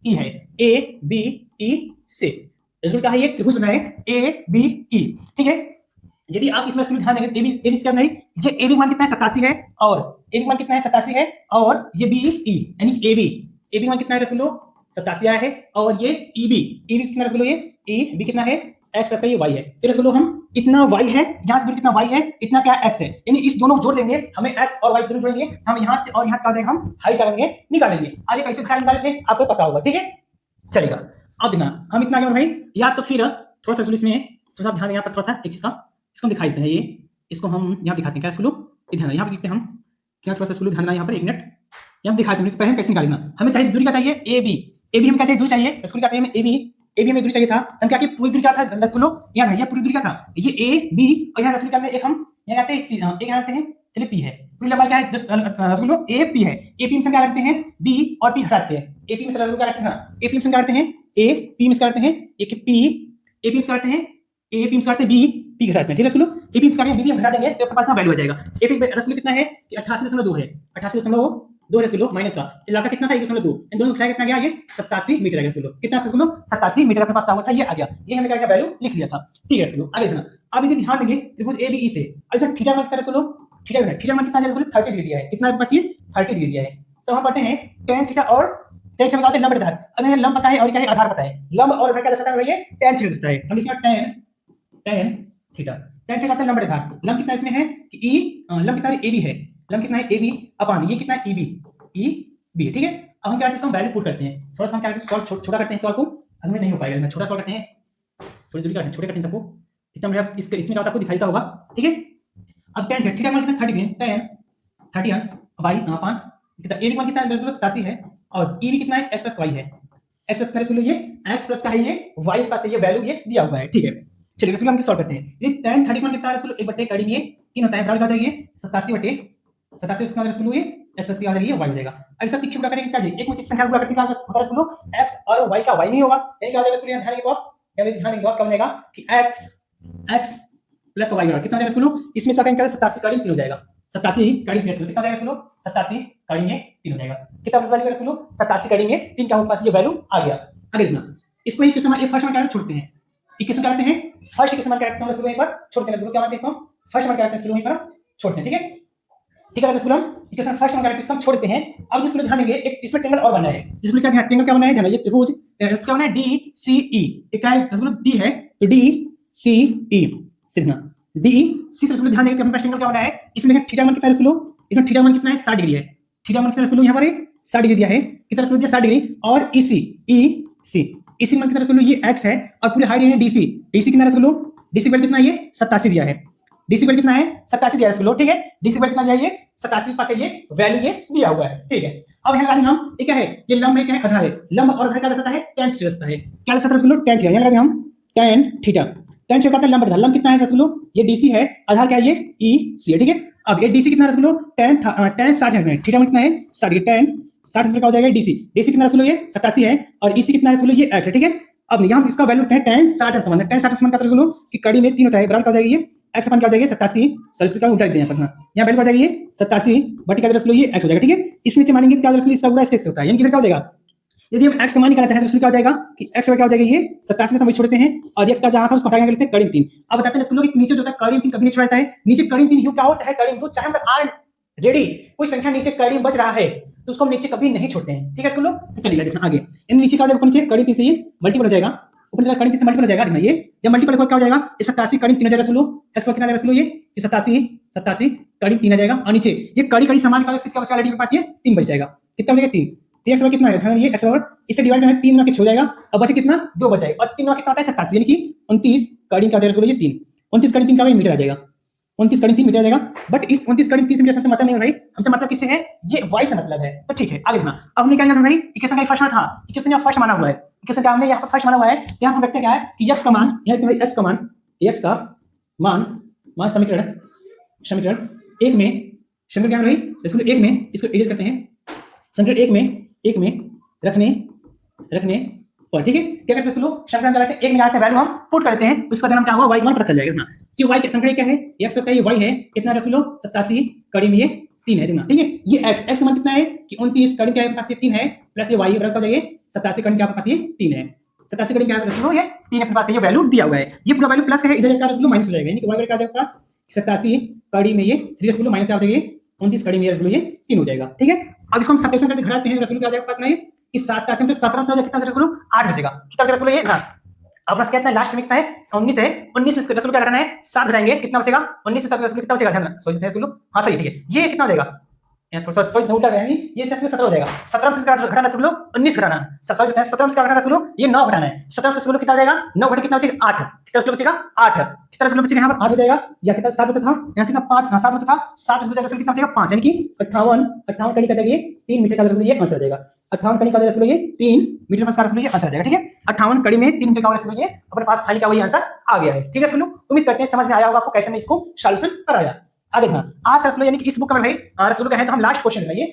e है, a b e से रसगुल्लो क्या है ये त्रिभुज बना है a b e, ठीक है, यदि आप इसमें ध्यान देंगे ए बी क्या नहीं, ये ए बी मान कितना है 87 है, और ए बी मान कितना है 87 है, और ये बी ई यानी ए बी मान कितना है रसगुल्लो 87 आया है, और ये ई बी कितना रसगुल्लो ये ई बी कितना है x प्लस ये y है, फिर रसगुल्लो हम इतना y है यहाँ से दूर कितना y है इतना क्या x है, यानी इस दोनों को जोड़ देंगे हमें x और y दोनों जोड़ेंगे, हम यहाँ से और यहाँ क्या देंगे हम हाइट करेंगे निकालेंगे, आगे कैसे निकाले थे आपको पता होगा, ठीक है चलेगा, अब देखना हम इतना भाई, या तो फिर थोड़ा सा इसमें थोड़ा सा ध्यान यहाँ पर थोड़ा सा एक चीज का इसको दिखाई देते हैं, ये इसको हम यहाँ दिखाते हैं क्या रसगुल्लो ध्यान यहाँ पे लिखते हैं हम क्या थोड़ा सा रसगुल्लो ध्यान यहाँ पर 1 मिनट यहाँ दिखाते हैं पहले कैसे निकालना, हमें चाहिए दूरी का चाहिए ए बी हमें क्या चाहिए दूरी चाहिए रसगुल्लो क्या चाहिए ए बी हमें दूरी चाहिए था, हम क्या पूरी दूरी क्या था रसगुल्लो यहाँ ये पूरी दूरी क्या था ये ए बी, और यहाँ रसगुल्लो क्या एक हम यहाँ कहते हैं एक कहते हैं चलिए पी है, पूरी लंबाई क्या है रसगुल्लो ए पी है, ए पी में से क्या करते हैं बी और पी हटाते हैं, ए पी में से रसगुल्लो क्या करते हैं ए पी में से क्या करते हैं ए पी में से करते हैं एक पी ए पी में से करते हैं ए पी में से करते हैं बी पी घटाते हैं, ठीक है रसगुल्लो ए पी में से करते हैं बी घटा देंगे तो आपके पास वैल्यू आ जाएगा, ए पी रसगुल्लो कितना है कि 88.2 है 88.2 रसगुल्लो माइनस का इलाका कितना था 1.2, इन दोनों का कितना गया ये 87 मीटर है रसगुल्लो, कितना रसगुल्लो 87 मीटर अपने पास का हुआ था, ये आ गया, ये हमने क्या वैल्यू लिख लिया था, ठीक है रसगुल्लो आगे देखना, अब यदि ध्यान देंगे त्रिभुज ए बी ई से इसमें थीटा मान कितना रसगुल्लो थीटा मान कितना है रसगुल्लो 30 डिग्री दिया है, कितना पास ये 30 डिग्री दिया है, तो हम पढ़ते हैं tan थीटा और tan थीटा बताते हैं लंब आधार, अब हमें लंब पता है और क्या है आधार पता है, लंब और आधार क्या दर्शाता है ये tan थीटा देता है, हम लिखेंगे tan थीटा का लंब आधार, लंब कितना इसमें है कि e लंब कितना है ab है, लंब कितना है ab अपान ये कितना है eb ठीक है, अब हम क्या करते हैं वैल्यू पुट करते हैं, थोड़ा सा हम क्या करते हैं सॉल्व छोटा करते हैं सॉल्व को, हमें नहीं हो पाएगा इसमें छोटा सॉल्व करते हैं, थोड़ी जल्दी करते हैं छोटे करते हैं सबको, इतना मेरा इसमें क्या आपको दिखाई देता होगा, ठीक है, अब tan थीटा मान कितना 30 डिग्री tan 30 अंश y अपान कितना a मान कितना है 87 है, और e कितना है x प्लस y है, x प्लस करे सुनो ये x प्लस का है ये y के पास ये वैल्यू ये दिया हुआ है, ठीक है चलिए इसमें हम सॉल्व करते हैं, ये tan 30 मान कितना है रसगुल्लो 1 बटे कड़ी में 3 होता है बराबर क्या जाएगी 87 बटे 87 इसका रसगुल्लो ये x प्लस की आ जाएगी y हो जाएगा, अब इसका तीन गुणा करेंगे क्या जाएगी एक में किस संख्या गुणा करते हैं होता है रसगुल्लो x और y का y नहीं होगा, यानी क्या हो जाएगा रसगुल्लो ध्यान देंगे आप क्या ध्यान देंगे क्या बनेगा कि x प्लस y कितना जाएगा रसगुल्लो, इसमें से करेंगे 87 कड़ी 3 हो जाएगा, 87 कड़ी 3 रसगुल्लो कितना जाएगा रसगुल्लो 87 कड़ी में 3 हो जाएगा, कितना वैल्यू है रसगुल्लो 87 कड़ी में 3 का हमारे पास ये वैल्यू आ गया, आगे देखना इसको एक क्वेश्चन फर्स्ट में क्या छोड़ते हैं, इक्वेशन क्या करते हैं फर्स्ट इक्वेशन क्या करते हैं रसगुल्लो यहीं पर छोड़ते हैं, रसगुल्लो क्या मानते हैं इसको फर्स्ट में क्या करते हैं रसगुल्लो यहीं पर छोड़ते हैं, ठीक है रसगुल्लो इक्वेशन फर्स्ट में क्या करते हैं इसको छोड़ते हैं, अब जिसमें ध्यान देंगे एक इसमें ट्रायंगल और बनना है, जिसमें क्या ध्यान ट्रायंगल क्या बनना है ध्यान ये त्रिभुज इसका क्या बनना है डी सी ई, एक क्या है रसगुल्लो डी है तो डी सी ई सीखना डी सी से रसगुल्लो ध्यान देंगे अपने पास ट्रायंगल क्या बना है, इसमें थीटा मान कितना है रसगुल्लो, इसमें थीटा मान कितना है 60 डिग्री है, थीटा मान कितना है रसगुल्लो यहाँ पर 60 डिग्री दिया है, कितना रसगुल्ला दिया 60 डिग्री, और इसी मान कितना रसगुल्ला, ये x है, और पूरी हाइट है डीसी कितना रसगुल्ला, डीसी वैल्यू कितना, ये 87 दिया है, डीसी वैल्यू कितना है 87 दिया है रसगुल्ला, ठीक है, डीसी वैल्यू कितना दिया है, ये 87 पास है, ये वैल्यू ये दिया हुआ है, ठीक है। अब यहाँ लगा देंगे हम, ये क्या है, ये लंब है, क्या है, आधार है, लंब और आधार क्या दर्शाता है, tan थीटा दर्शाता है, क्या दर्शाता है रसगुल्ला, tan थीटा, यहाँ लगा देंगे हम tan थीटा, tan थीटा का लंब आधार, लंब कितना है रसगुल्ला, ये डीसी है, आधार क्या है, ये ईसी है, ठीक है। अब ये डीसी कितना रसगुल्ला, tan 60 है, थीटा में कितना है 60, tan 60 का हो जाएगा डीसी कितना रसगुल्ला, ये 87 है, और ईसी कितना रसगुल्ला, ये x है, ठीक है। अब यहाँ इसका वैल्यू है tan 60 समान है, tan 60 समान का रसगुल्ला कि कड़ी में 3 होता है, बराबर का हो जाएगा, ये x अपन क्या हो जाएगा 87, सर इसका उल्टा लिख दें यहाँ पर, यहाँ वैल्यू आ जाएगी ये 87 बटी का रसगुल्ला, ये x हो जाएगा, ठीक है। इस नीचे मानेंगे क्या रसगुल्ला, इसका पूरा स्केच होता है, यानी किधर क्या हो जाएगा, यदि हम x का मान निकालना चाहें तो क्या हो जाएगा कि x क्या हो जाएगा, ये 87 से हम छोड़ते हैं, और x का जहां था उसको हटा के लिखते हैं करीब 3। अब बताते हैं रसगुल्ला कि नीचे जो होता है करीब 3 कभी नहीं छोड़ा जाता है, नीचे करीब 3 क्यों क्या हो, चाहे करीब 2 चाहे हम ऑलरेडी कोई संख्या नीचे करीब बच रहा है तो उसको हम नीचे कभी नहीं छोड़ते हैं, ठीक है रसगुल्ला। तो चलिए देखना आगे, इन नीचे क्या हो जाएगा, ऊपर नीचे करीब 3 से ये मल्टीपल हो जाएगा, ऊपर नीचे करीब 3 से मल्टीपल हो जाएगा, देखना ये जब मल्टीपल क्या हो जाएगा, ये 87 करीब 3 हो जाएगा रसगुल्ला, x कितना आ जाएगा रसगुल्ला, ये 87 करीब 3 आ जाएगा, और नीचे ये कड़ी समान का सिक्का बचा के पास ये 3 बच जाएगा, कितना बचेगा 3, x बराबर कितना है, ये x बराबर इससे डिवाइड में 3 ना के हो जाएगा, अब बचे कितना 2 बच जाएगा, और 3 ना कितना आता है 87, यानी कि 29 कड़ी का रसगुल्ला, ये 3 29 कड़ी 3 का मीटर आ जाएगा, 29 कड़ी 3 मीटर आ जाएगा, बट इस 29 कड़ी 3 मीटर हमसे मतलब नहीं हो रही, हमसे मतलब किससे है, ये y से मतलब है, तो ठीक है आगे देखना। अब हमने क्या किया भाई, इक्वेशन का फर्स्ट था, इक्वेशन यहाँ फर्स्ट माना हुआ है, इक्वेशन का हमने यहाँ पर फर्स्ट माना हुआ है, यहाँ हम रखते क्या है कि x का मान, यहाँ x का मान समीकरण 1 में, समीकरण क्या है इसको 1 में, इसको इरेज करते हैं, समीकरण 1 में रखने पर, ठीक है, क्या करते हैं लोग, समीकरण डालते हैं 1 में डालते हैं, वैल्यू हम पुट करते हैं, उसका नाम क्या होगा y मान पता चल जाएगा ना कि y समीकरण क्या है, x प्लस का ये y है, कितना रसगुल्ला 87 कड़ी में ये 3 है, देखना ठीक है, ये x मान कितना है कि 29 कड़ी के पास ये 3 है, प्लस ये y बराबर हो जाएगा 87 कड़ी के पास ये 3 है, 87 कड़ी के रसगुल्ला ये 3 अपने पास ये वैल्यू दिया हुआ है, ये पूरा वैल्यू प्लस है, इधर का रसगुल्ला माइनस हो जाएगा, यानी कि y बराबर आ जाएगा पास 87 कड़ी में ये 3 रसगुल्ला माइनस क्या हो जाएगा 29 कड़ी में रसगुल्ला ये 3 हो जाएगा, ठीक है। अब इसको हम सब्ट्रैक्शन करके घटाते हैं, रसगुल्ला क्या आ जाएगा पास में इस 7 से 17 से कितना रसगुल्ला 8 बचेगा, कितना बचेगा रसगुल्ला ये ना, अब बस कितना है लास्ट में कितना है 19 है, 19 में रसगुल्ला क्या घटाना है 7 घटाएंगे, कितना बचेगा 19 में 7 रसगुल्ला कितना बचेगा, ध्यान सोचते हैं रसगुल्ला, हां सही ठीक है, ये कितना हो जाएगा, यहाँ थोड़ा सा सोच उल्टा गया, ये 17 हो जाएगा, 17 से घटाना रसगुल्ला 19 घटाना, 17 से घटाना रसगुल्ला ये 9 घटाना है, 17 से रसगुल्ला कितना हो जाएगा 9 घटा कितना बचेगा 8, कितना रसगुल्ला बचेगा 8, कितना रसगुल्ला बचेगा यहाँ पर 8 हो जाएगा, या कितना 7 बचा था, यहाँ कितना 5 7 बचा था, 7 बचा रसगुल्ला कितना बचेगा 5, यानी कि 58 कड़ी का जाएगा 3 मीटर का रसगुल्ला ये आंसर आ जाएगा, 58 कड़ी का रसगुल्ला ये 3 मीटर का रसगुल्ला ये आंसर आ जाएगा, ठीक है। 58 कड़ी में 3 मीटर का रसगुल्ला ये अपने पास फाइनल का वही आंसर आ गया है, ठीक है रसगुल्ला। उम्मीद करते हैं समझ में आया होगा आपको कैसे मैं इसको सॉल्यूशन कराया। आगे देखना आज रसगुल्ला यानी कि इस बुक का भाई रसगुल्ला का है, तो हम लास्ट क्वेश्चन है ये